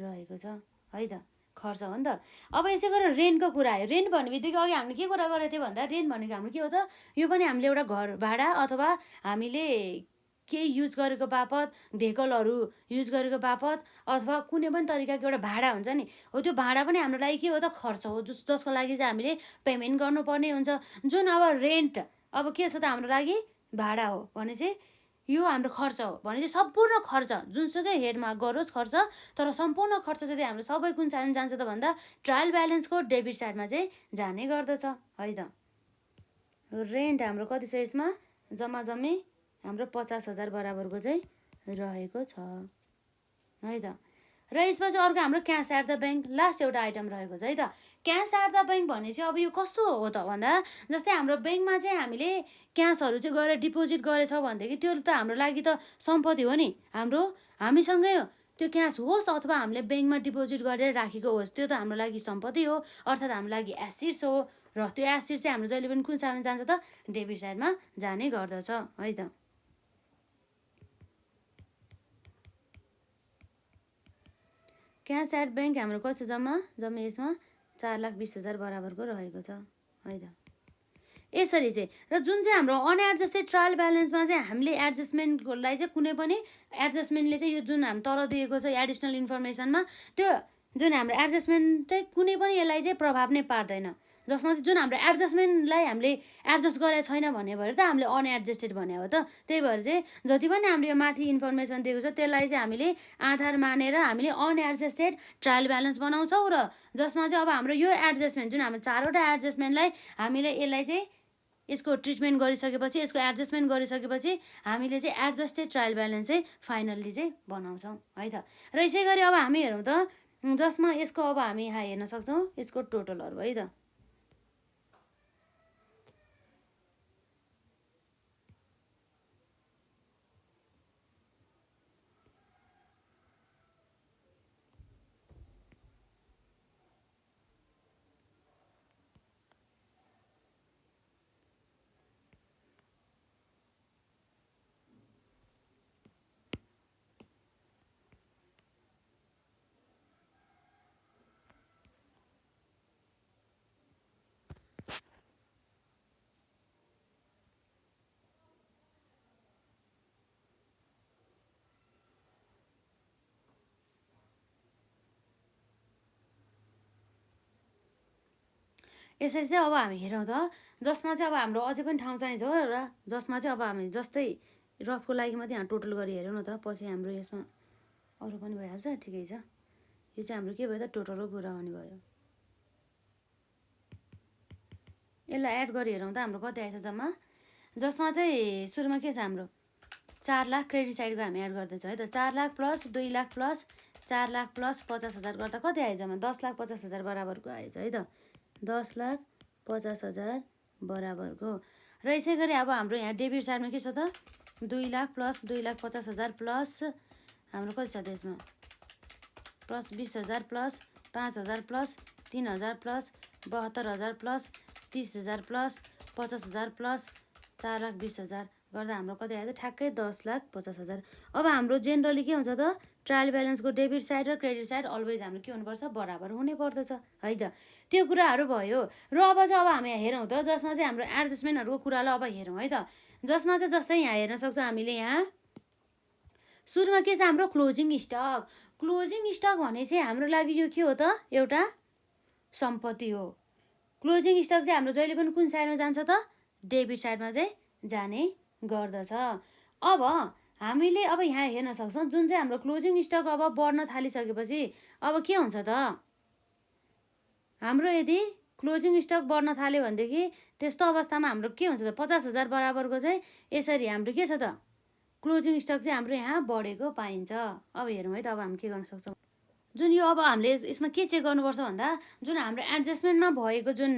रहेको छ है त, खर्च हो नि त। अब यसै गरेर रेन्टको कुरा आयो। रेन्ट भन्ने बित्तिकै अघि हामीले के कुरा गरेको थियो भन्दा रेन्ट भनेको हाम्रो के हो त, यो पनि हामीले एउटा घर भाडा अथवा हामीले केही युज गरेको बापत, भेहिकलहरू युज गरेको बापत अथवा कुनै पनि तरिकाको एउटा भाडा हुन्छ नि, हो त्यो भाडा पनि हाम्रो लागि के हो त, खर्च हो जसको लागि चाहिँ हामीले पेमेन्ट गर्नुपर्ने हुन्छ। जुन अब रेन्ट अब के छ त हाम्रो लागि भाडा हो भने चाहिँ यो हाम्रो खर्च हो भने चाहिँ सम्पूर्ण खर्च जुनसुकै हेडमा गरोस् खर्च, तर सम्पूर्ण खर्च चाहिँ हाम्रो सबै कुन साइडमा जान्छ त भन्दा ट्रायल ब्यालेन्सको डेबिट साइडमा चाहिँ जाने गर्दछ है त। रेन्ट हाम्रो कति छ यसमा, जम्मा जम्मी हाम्रो 50,000 बराबरको चाहिँ रहेको छ है त। र यसमा चाहिँ अर्को हाम्रो cash at the bank last एउटा आइटम रहेको छ है त। क्यास एट द ब्याङ्क भन्ने चाहिँ अब यो कस्तो हो त भन्दा जस्तै हाम्रो ब्याङ्कमा चाहिँ हामीले क्यासहरू चाहिँ गएर डिपोजिट गरेछौँ भनेदेखि त्यो त हाम्रो लागि त सम्पत्ति हो नि, हाम्रो हामीसँगै त्यो क्यास होस् अथवा हामीले ब्याङ्कमा डिपोजिट गरेर राखेको होस्, त्यो त हाम्रो लागि सम्पत्ति हो, अर्थात् हाम्रो लागि एसेट्स हो। र त्यो एसेट चाहिँ हाम्रो जहिले पनि कुन साइडमा जान्छ त, डेबिट साइडमा जाने गर्दछ है त। क्यास एट ब्याङ्क हाम्रो कति छ जम्मा जम्मी यसमा 4,20,000 बराबरको रहेको छ है त। यसरी चाहिँ र जुन चाहिँ हाम्रो अनएडजस्टेड ट्रायल ब्यालेन्समा चाहिँ हामीले एडजस्टमेन्टलाई चाहिँ कुनै पनि एडजस्टमेन्टले चाहिँ यो जुन हामी तल दिएको छ एडिसनल इन्फर्मेसनमा, त्यो जुन हाम्रो एडजस्टमेन्ट चाहिँ कुनै पनि यसलाई चाहिँ प्रभाव नै पार्दैन, जसमा चाहिँ जुन हाम्रो एडजस्टमेन्टलाई हामीले एडजस्ट गरेको छैन भन्ने भएर त हामीले अनएडजस्टेड भने हो त। त्यही भएर चाहिँ जति पनि हाम्रो यो माथि इन्फर्मेसन दिएको छ त्यसलाई चाहिँ हामीले आधार मानेर हामीले अनएडजस्टेड ट्रायल ब्यालेन्स बनाउँछौँ, र जसमा चाहिँ अब हाम्रो यो एडजस्टमेन्ट जुन हाम्रो 4वटा एडजस्टमेन्टलाई हामीले यसलाई चाहिँ यसको ट्रिटमेन्ट गरिसकेपछि, यसको एडजस्टमेन्ट गरिसकेपछि हामीले चाहिँ एडजस्टेड ट्रायल ब्यालेन्स चाहिँ फाइनल्ली चाहिँ बनाउँछौँ है त। र यसै गरी अब हामी हेरौँ त जसमा यसको अब हामी यहाँ हेर्न सक्छौँ यसको टोटलहरू है त। यसरी चाहिँ अब हामी हेरौँ त जसमा चाहिँ अब हाम्रो अझै पनि ठाउँ चाहिन्छ र जसमा चाहिँ अब हामी जस्तै रफको लागि मात्रै यहाँ टोटल गरी हेरौँ न त, पछि हाम्रो यसमा अरू पनि भइहाल्छ, ठिकै छ। यो चाहिँ हाम्रो के भयो त टोटलको कुरा हुने भयो। यसलाई एड गरी हेरौँ त हाम्रो कति आएछ जम्मा, जसमा चाहिँ सुरुमा के छ हाम्रो 4 लाख क्रेडिट साइडको हामी एड गर्दैछौँ है त। 4 lakh plus 2 lakh plus 4 lakh plus 50,000 गर्दा कति आयो जम्मा 10,50,000 बराबरको आएछ है त। 10,50,000 बराबरको। र यसै गरी अब हाम्रो यहाँ डेबिट साइडमा के छ त 2 लाख प्लस 2,50,000 प्लस हाम्रो कति छ त्यसमा plus 20,000 plus 5,000 plus 3,000 plus 72,000 plus 30,000 plus 50,000 plus 4,20,000 गर्दा हाम्रो कति आयो त ठ्याक्कै 10,50,000। अब हाम्रो जेनरली के हुन्छ त ट्रायल ब्यालेन्सको डेबिट साइड र क्रेडिट साइड अलवेज हाम्रो के हुनुपर्छ बराबर हुनै पर्दछ है त। त्यो कुराहरू भयो। र अब चाहिँ अब हामी हेरौँ त जसमा चाहिँ हाम्रो एडजस्टमेन्टहरूको कुरालाई अब हेरौँ है त। जसमा चाहिँ जस्तै यहाँ हेर्न सक्छौँ हामीले यहाँ सुरुमा के छ हाम्रो क्लोजिङ स्टक। क्लोजिङ स्टक भने चाहिँ हाम्रो लागि यो के हो त एउटा सम्पत्ति हो। क्लोजिङ स्टक चाहिँ हाम्रो जहिले पनि कुन साइडमा जान्छ त डेबिट साइडमा चाहिँ जाने गर्दछ। अब हामीले अब यहाँ हेर्न सक्छौँ जुन चाहिँ हाम्रो क्लोजिङ स्टक अब बढ्न थालिसकेपछि अब के हुन्छ त हाम्रो यदि क्लोजिङ स्टक बढ्न थाल्यो भनेदेखि त्यस्तो अवस्थामा हाम्रो के हुन्छ त 50,000 बराबरको चाहिँ यसरी हाम्रो के छ त क्लोजिङ स्टक चाहिँ हाम्रो यहाँ बढेको पाइन्छ। अब हेरौँ है त अब हामी के गर्न सक्छौँ जुन यो अब हामीले यसमा के चेक गर्नुपर्छ भन्दा जुन हाम्रो एडजस्टमेन्टमा भएको जुन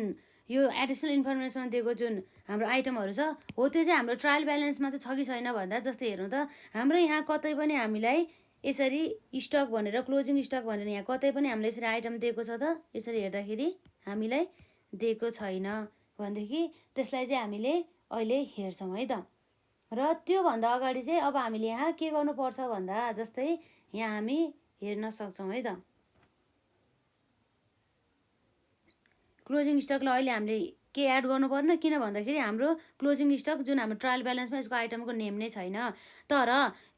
यो एडिसनल इन्फर्मेसन दिएको जुन हाम्रो आइटमहरू छ हो त्यो चाहिँ हाम्रो ट्रायल ब्यालेन्समा चाहिँ छ कि छैन भन्दा जस्तै हेर्नु त हाम्रो यहाँ कतै पनि हामीलाई यसरी स्टक भनेर क्लोजिङ स्टक भनेर यहाँ कतै पनि हामीलाई यसरी आइटम दिएको छ त यसरी हेर्दाखेरि हामीलाई दिएको छैन भनेदेखि त्यसलाई चाहिँ हामीले अहिले हेर्छौँ है त। र त्योभन्दा अगाडि चाहिँ अब हामीले यहाँ के गर्नुपर्छ भन्दा जस्तै यहाँ हामी हेर्न सक्छौँ है त क्लोजिङ स्टकलाई अहिले हामीले के एड गर्नु पर्ने किन भन्दाखेरि हाम्रो क्लोजिङ स्टक जुन हाम्रो ट्रायल ब्यालेन्समा यसको आइटमको नेम नै छैन। तर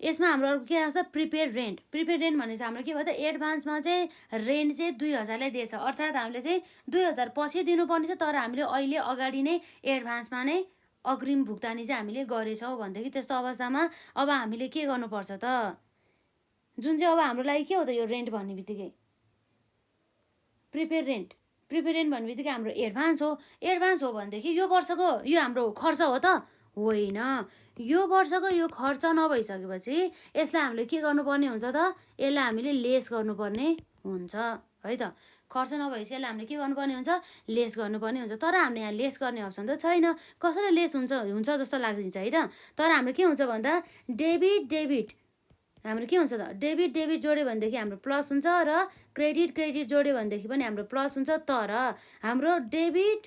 यसमा हाम्रो अर्को के आउँछ प्रिपेड रेन्ट। प्रिपेड रेन्ट भने चाहिँ हाम्रो के भयो त एडभान्समा चाहिँ रेन्ट चाहिँ 2,000लाई दिएछ, अर्थात् हामीले चाहिँ 2,000 पछि दिनुपर्ने छ तर हामीले अहिले अगाडि नै एडभान्समा नै अग्रिम भुक्तानी चाहिँ हामीले गरेछौँ भनेदेखि त्यस्तो अवस्थामा अब हामीले के गर्नुपर्छ त, जुन चाहिँ अब हाम्रो लागि के हो त यो रेन्ट भन्ने बित्तिकै प्रिपेड रेन्ट भन्ने बित्तिकै हाम्रो एडभान्स हो भनेदेखि यो वर्षको यो हाम्रो खर्च हो त होइन। यो वर्षको यो खर्च नभइसकेपछि यसलाई हामीले के गर्नुपर्ने हुन्छ त, यसलाई हामीले लेस गर्नुपर्ने हुन्छ है त। खर्च नभएपछि यसलाई हामीले के गर्नुपर्ने हुन्छ, लेस गर्नुपर्ने हुन्छ। तर हामीले यहाँ लेस गर्ने अप्सन त छैन, कसरी लेस हुन्छ जस्तो लाग्छ है त। तर हाम्रो के हुन्छ भन्दा डेबिट हाम्रो के हुन्छ त, डेबिट जोड्यो भनेदेखि हाम्रो प्लस हुन्छ र क्रेडिट जोड्यो भनेदेखि पनि हाम्रो प्लस हुन्छ। तर हाम्रो डेबिट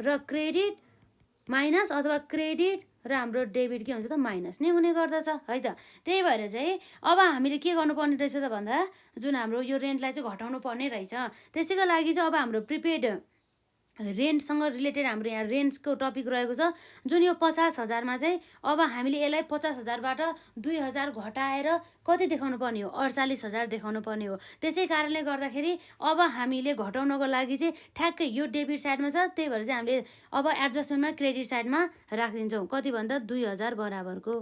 र क्रेडिट माइनस अथवा क्रेडिट र हाम्रो डेबिट के हुन्छ त, माइनस नै हुने गर्दछ है त। त्यही भएर चाहिँ अब हामीले के गर्नुपर्ने रहेछ त भन्दा जुन हाम्रो यो रेन्टलाई चाहिँ घटाउनु पर्ने रहेछ। त्यसैको लागि चाहिँ अब हाम्रो प्रिपेड रेन्टसँग रिलेटेड हाम्रो यहाँ रेन्टको टपिक रहेको छ, जुन यो 50,000मा चाहिँ अब हामीले यसलाई 50,000बाट 2,000 घटाएर कति देखाउनु पर्ने हो, 48,000 देखाउनु पर्ने हो। त्यसै कारणले गर्दाखेरि अब हामीले घटाउनको लागि चाहिँ ठ्याक्कै यो डेबिट साइडमा छ, त्यही भएर चाहिँ हामीले अब एडजस्टमेन्टमा क्रेडिट साइडमा राखिदिन्छौँ। कति भन्दा 2,000 बराबरको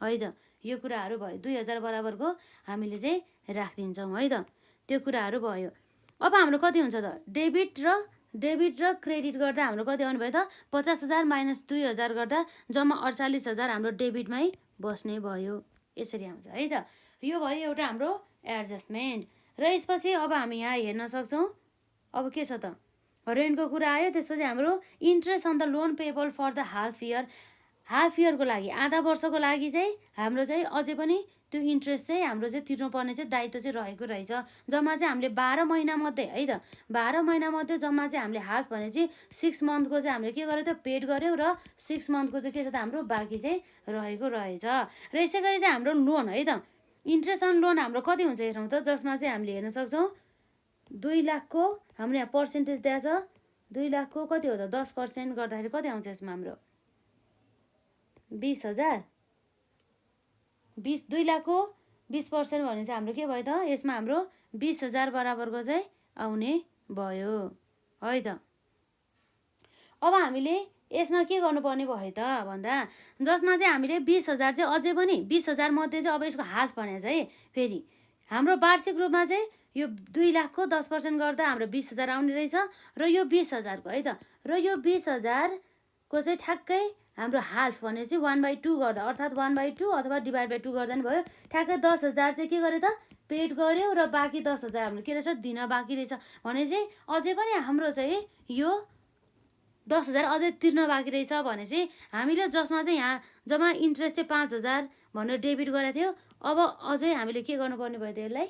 है त। यो कुराहरू भयो 2,000 बराबरको हामीले चाहिँ राखिदिन्छौँ है त। त्यो कुराहरू भयो। अब हाम्रो कति हुन्छ त, डेबिट र क्रेडिट गर्दा हाम्रो कति आउने भयो त, 50,000 माइनस 2,000 गर्दा जम्मा 48,000 हाम्रो डेबिटमै बस्ने भयो। यसरी आउँछ है त। यो भयो एउटा हाम्रो एडजस्टमेन्ट। र यसपछि अब हामी यहाँ हेर्न सक्छौँ अब के छ त, रेन्टको कुरा आयो। त्यसपछि हाम्रो interest on the loan payable for the half इयरको लागि, आधा वर्षको लागि चाहिँ हाम्रो चाहिँ अझै पनि त्यो इन्ट्रेस्ट चाहिँ हाम्रो चाहिँ तिर्नुपर्ने चाहिँ दायित्व चाहिँ रहेको रहेछ। जम्मा चाहिँ हामीले 12 महिनामध्ये है त, 12 महिनामध्ये जम्मा चाहिँ हामीले हाफ भने चाहिँ 6 मन्थको चाहिँ हामीले के गर्यो त, पेड गऱ्यौँ र 6 मन्थको चाहिँ के छ त हाम्रो बाँकी चाहिँ रहेको रहेछ। र यसै गरी चाहिँ हाम्रो लोन है त, इन्ट्रेस्ट अन लोन हाम्रो कति हुन्छ हेरौँ त, जसमा चाहिँ हामीले हेर्न सक्छौँ 2 लाखको हाम्रो यहाँ पर्सेन्टेज दिएको छ। 2 लाखको कति हो त, 10% गर्दाखेरि कति आउँछ यसमा हाम्रो 20,000। 2 लाखको 20% भने चाहिँ हाम्रो के भयो त, यसमा हाम्रो 20,000 बराबरको चाहिँ आउने भयो है त। अब हामीले यसमा के गर्नुपर्ने भयो त भन्दा जसमा चाहिँ हामीले 20,000 चाहिँ अझै पनि 20,000 मध्ये चाहिँ अब यसको हाफ भने चाहिँ फेरि हाम्रो वार्षिक रूपमा चाहिँ यो 2 लाखको 10% गर्दा हाम्रो 20,000 आउने रहेछ। र यो 20,000 को है त, र यो 20,000 को चाहिँ ठ्याक्कै हाम्रो हाफ भने चाहिँ 1/2 गर्दा अर्थात् 1/2 अथवा /2 गर्दा नि भयो। ठ्याक्कै 10,000 चाहिँ के गर्यो त, पेड गर्यो र बाँकी 10,000 हाम्रो के रहेछ, दिन बाँकी रहेछ भने चाहिँ अझै पनि हाम्रो चाहिँ यो 10,000 अझै तिर्न बाँकी रहेछ भने चाहिँ हामीले जसमा चाहिँ यहाँ जम्मा इन्ट्रेस्ट चाहिँ 5,000 भनेर डेबिट गरेको थियो, अब अझै हामीले के गर्नुपर्ने भयो त, यसलाई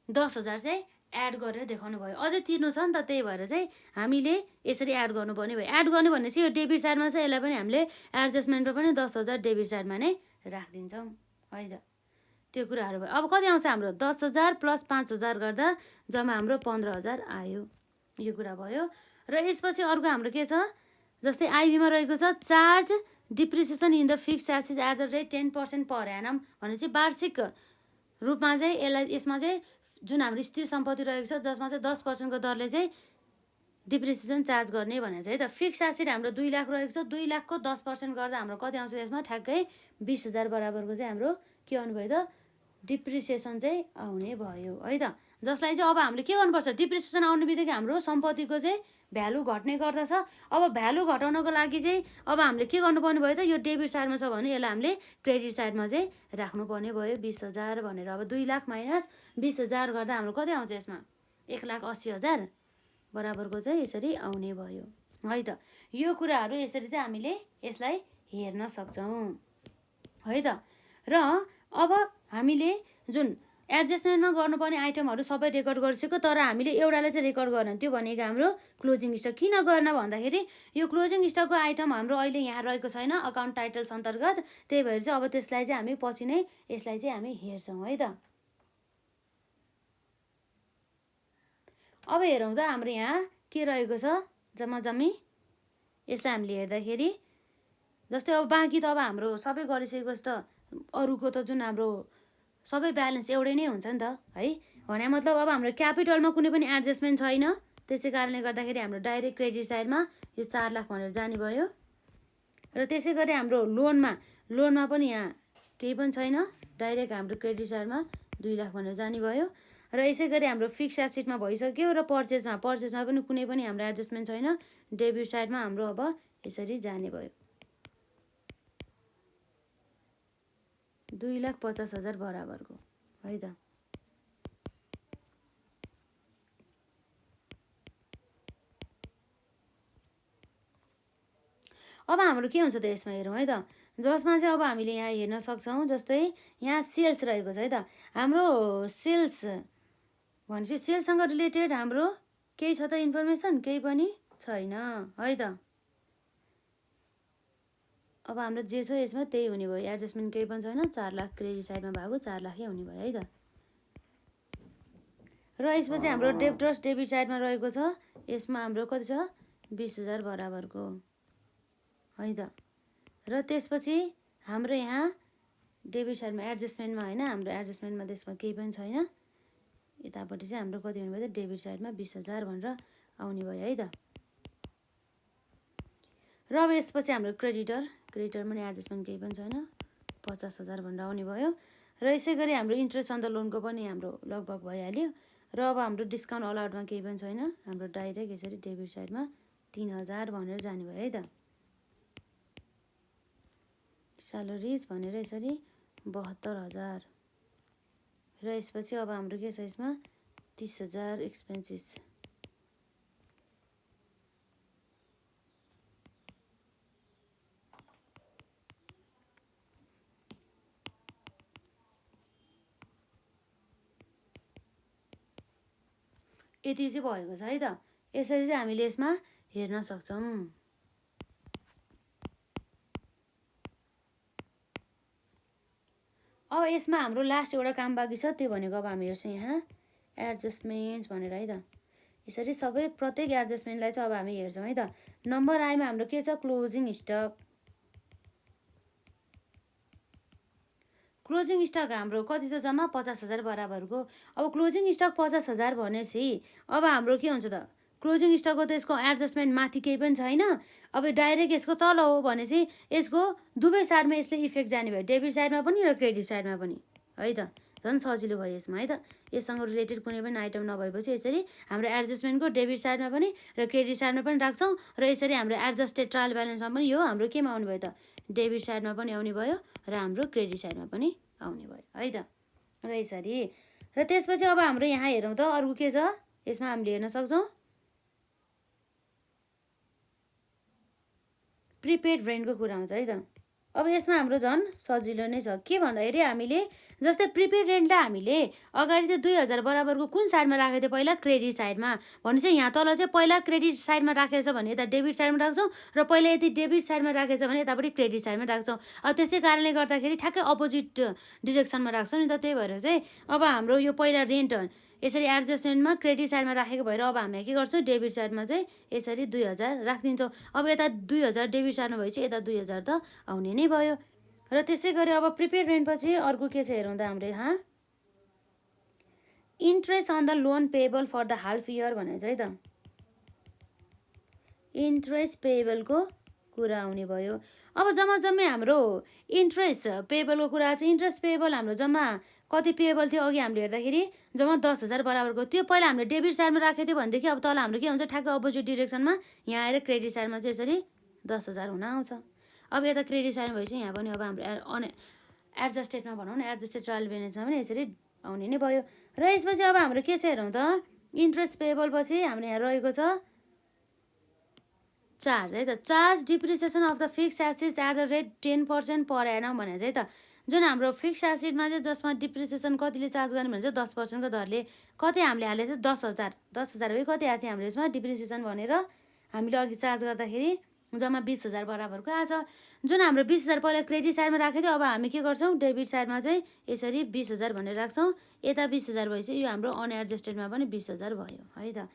10,000 चाहिँ एड गरेर देखाउनु भयो। अझै तिर्नु छ नि त, त्यही भएर चाहिँ हामीले यसरी एड गर्नुपर्ने भयो। एड गर्ने भने चाहिँ यो डेबिट साइडमा चाहिँ यसलाई पनि हामीले एडजस्टमेन्टमा पनि 10,000 डेबिट साइडमा नै राखिदिन्छौँ है त। त्यो कुराहरू भयो। अब कति आउँछ हाम्रो 10,000 प्लस 5,000 गर्दा जम्मा हाम्रो 15,000 आयो। यो कुरा भयो। र यसपछि अर्को हाम्रो के छ, जस्तै आइबीमा रहेको छ charge depreciation in the fix asset at the rate 10% per annum भने चाहिँ वार्षिक रूपमा चाहिँ यसमा चाहिँ जुन हाम्रो स्थिर सम्पत्ति रहेको छ जसमा चाहिँ 10% को दरले चाहिँ डिप्रिसिएसन चार्ज गर्ने भने चाहिँ है त। फिक्स एसेट हाम्रो 2 लाख रहेको छ, 2 लाखको 10% गर्दा हाम्रो कति आउँछ यसमा, ठ्याक्कै 20,000 बराबरको चाहिँ हाम्रो के आउनु भयो त, डिप्रिसिएसन चाहिँ आउने भयो है त। जसलाई चाहिँ अब हामीले के गर्नुपर्छ, डिप्रिसिएसन आउने बित्तिकै हाम्रो सम्पत्तिको चाहिँ भ्यालु घट्ने गर्दछ। अब भ्यालु घटाउनको लागि चाहिँ अब हामीले के गर्नुपर्ने भयो त, यो डेबिट साइडमा छ भने यसलाई हामीले क्रेडिट साइडमा चाहिँ राख्नुपर्ने भयो 20,000 भनेर। अब 2 लाख माइनस 20,000 गर्दा हाम्रो कति आउँछ यसमा, 1,80,000 बराबरको चाहिँ यसरी आउने भयो है त। यो कुराहरू यसरी चाहिँ हामीले यसलाई हेर्न सक्छौँ है त। र अब हामीले जुन एडजस्टमेन्टमा गर्नुपर्ने आइटमहरू सबै रेकर्ड गरिसक्यो, तर हामीले एउटाले चाहिँ रेकर्ड गरेन, त्यो भनेको हाम्रो क्लोजिङ स्टक। किन गर्न भन्दाखेरि यो क्लोजिङ स्टकको आइटम हाम्रो अहिले यहाँ रहेको छैन अकाउन्ट टाइटल्स अन्तर्गत, त्यही भएर चाहिँ अब त्यसलाई चाहिँ हामी पछि नै यसलाई चाहिँ हामी हेर्छौँ है त। अब हेरौँ त हाम्रो यहाँ के रहेको छ जम्मी यसलाई हामीले हेर्दाखेरि जस्तै अब बाँकी त अब हाम्रो सबै गरिसकेपछि त अरूको त जुन हाम्रो सबै ब्यालेन्स एउटै नै हुन्छ नि त है। भने मतलब अब हाम्रो क्यापिटलमा कुनै पनि एडजस्टमेन्ट छैन, त्यसै कारणले गर्दाखेरि हाम्रो डाइरेक्ट क्रेडिट साइडमा यो 4 लाख भनेर जाने भयो। र त्यसै गरी हाम्रो लोनमा पनि यहाँ केही पनि छैन, डाइरेक्ट हाम्रो क्रेडिट साइडमा 2 लाख भनेर जाने भयो। र यसै गरी हाम्रो फिक्स एसेटमा भइसक्यो र पर्चेजमा पनि कुनै पनि हाम्रो एडजस्टमेन्ट छैन, डेबिट साइडमा हाम्रो अब यसरी जाने भयो। 2,50,000 बराबरको है त। अब हाम्रो के हुन्छ त यसमा हेरौँ है त, जसमा चाहिँ अब हामीले यहाँ हेर्न सक्छौँ। जस्तै यहाँ सेल्स रहेको छ है त। हाम्रो सेल्स भनेपछि सेल्ससँग रिलेटेड हाम्रो केही छ त इन्फर्मेसन? केही पनि छैन है त। अब हाम्रो जे छ यसमा त्यही हुने भयो, एडजस्टमेन्ट केही पनि छैन। 4 लाख क्रेडिट साइडमा भएको 4 लाखै हुने भयो है त। र यसपछि हाम्रो डेब्टर्स डेबिट साइडमा रहेको छ, यसमा हाम्रो कति छ? 20,000 बराबरको है त। र त्यसपछि हाम्रो यहाँ डेबिट साइडमा एडजस्टमेन्टमा होइन, हाम्रो एडजस्टमेन्टमा त्यसमा केही पनि छैन। यतापट्टि चाहिँ हाम्रो कति हुने भयो त? डेबिट साइडमा 20,000 भनेर आउने भयो है त। र अब यसपछि हाम्रो क्रेडिटरमा नि एडजस्टमेन्ट केही पनि छैन, 50,000 भनेर आउने भयो। र यसै गरी हाम्रो इन्ट्रेस्ट अन द लोनको पनि हाम्रो लगभग भइहाल्यो। र अब हाम्रो डिस्काउन्ट अलाउडमा केही पनि छैन, हाम्रो डाइरेक्ट यसरी डेबिट साइडमा 3,000 भनेर जाने भयो है त। स्यालेरिज भनेर यसरी 72,000। र यसपछि अब हाम्रो के छ यसमा? 30,000 एक्सपेन्सेस। यति चाहिँ भएको छ है त। यसरी चाहिँ हामीले यसमा हेर्न सक्छौँ। अब यसमा हाम्रो लास्ट एउटा काम बाँकी छ, त्यो भनेको अब हामी हेर्छौँ यहाँ एडजस्टमेन्ट्स भनेर है त। यसरी सबै प्रत्येक एडजस्टमेन्टलाई चाहिँ अब हामी हेर्छौँ है त। नम्बर आईमा हाम्रो के छ? Closing stock. क्लोजिङ स्टक हाम्रो कति त जम्मा? 50,000 बराबरको। अब क्लोजिङ स्टक 50,000 भनेपछि अब हाम्रो के हुन्छ त? क्लोजिङ स्टकको त यसको एडजस्टमेन्ट माथि केही पनि छैन। अब डाइरेक्ट यसको तल हो भनेपछि यसको दुवै साइडमा यसले इफेक्ट जाने भयो, डेबिट साइडमा पनि र क्रेडिट साइडमा पनि है त। झन् सजिलो भयो यसमा है त। यससँग रिलेटेड कुनै पनि आइटम नभएपछि यसरी हाम्रो एडजस्टमेन्टको डेबिट साइडमा पनि र क्रेडिट साइडमा पनि राख्छौँ। र यसरी हाम्रो एडजस्टेड ट्रायल ब्यालेन्समा पनि यो हाम्रो केमा आउने भयो त? डेबिट साइडमा पनि आउने भयो र हाम्रो क्रेडिट साइडमा पनि आउने भयो है त। र यसरी र त्यसपछि अब हाम्रो यहाँ हेरौँ त अरू के छ यसमा हामीले हेर्न सक्छौँ। प्रिपेड रेन्टको कुरा आउँछ है त। अब यसमा हाम्रो झन् सजिलो नै छ। के भन्दाखेरि हामीले जस्तै प्रिपेड रेन्टलाई हामीले अगाडि त 2,000 बराबरको कुन साइडमा राखेको थियो? पहिला क्रेडिट साइडमा। भनेपछि यहाँ तल चाहिँ पहिला क्रेडिट साइडमा राखेको छ भने यता डेबिट साइडमा राख्छौँ, र पहिला यदि डेबिट साइडमा राखेको छ भने यतापट्टि क्रेडिट साइडमा राख्छौँ। अब त्यसै कारणले गर्दाखेरि ठ्याक्कै अपोजिट डिरेक्सनमा राख्छौँ नि त। त्यही भएर चाहिँ अब हाम्रो यो पहिला रेन्ट यसरी एडजस्टमेन्टमा क्रेडिट साइडमा राखेको भएर अब हामी के गर्छौँ? डेबिट साइडमा चाहिँ यसरी 2,000 राखिदिन्छौँ। अब यता 2,000 डेबिट साइडमा भएपछि यता 2,000 त आउने नै भयो। र त्यसै गरी अब प्रिपेड रेन्टपछि अर्को के छ हेरौँ त हाम्रो यहाँ interest on the loan payable for the half year भनेको छ है त। इन्ट्रेस्ट पेएबलको कुरा आउने भयो। अब जम्मै हाम्रो इन्ट्रेस्ट पेएबलको कुरा चाहिँ इन्ट्रेस्ट पेएबल हाम्रो जम्मा कति पेएबल थियो? अघि हामीले हेर्दाखेरि जम्मा 10,000 बराबरको त्यो पहिला हामीले डेबिट साइडमा राखेको थियो भनेदेखि अब तल हाम्रो के हुन्छ? ठ्याक्कै अपोजिट डिरेक्सनमा यहाँ आएर क्रेडिट साइडमा चाहिँ यसरी 10,000 हुन आउँछ। अब यता क्रेडिट साइडमा भएपछि यहाँ पनि अब हाम्रो एडजस्टेडमा भनौँ न, एडजस्टेड ट्रायल ब्यालेन्समा पनि यसरी आउने नै भयो। र यसपछि अब हाम्रो के छ हेरौँ त? इन्ट्रेस्ट पेएबल पछि हाम्रो यहाँ रहेको छ चार्ज है त। Charge depreciation of the fix assets at the rate 10% per annum भनेको चाहिँ त। जुन हाम्रो फिक्स एसेटमा चाहिँ जसमा डिप्रिसिएसन कतिले चार्ज गर्ने भने चाहिँ 10%को दरले कति हामीले हालेको थियो? 10,000 हो कति आएको थियो हाम्रो यसमा डिप्रिसिएसन भनेर हामीले अघि चार्ज गर्दाखेरि जम्मा 20,000 बराबरको आएछ। जुन हाम्रो 20,000 पहिला क्रेडिट साइडमा राखेको थियो, अब हामी के गर्छौँ? डेबिट साइडमा चाहिँ यसरी 20,000 भनेर राख्छौँ। यता 20,000 भएपछि यो हाम्रो अनएडजस्टेडमा पनि 20,000 भयो है त।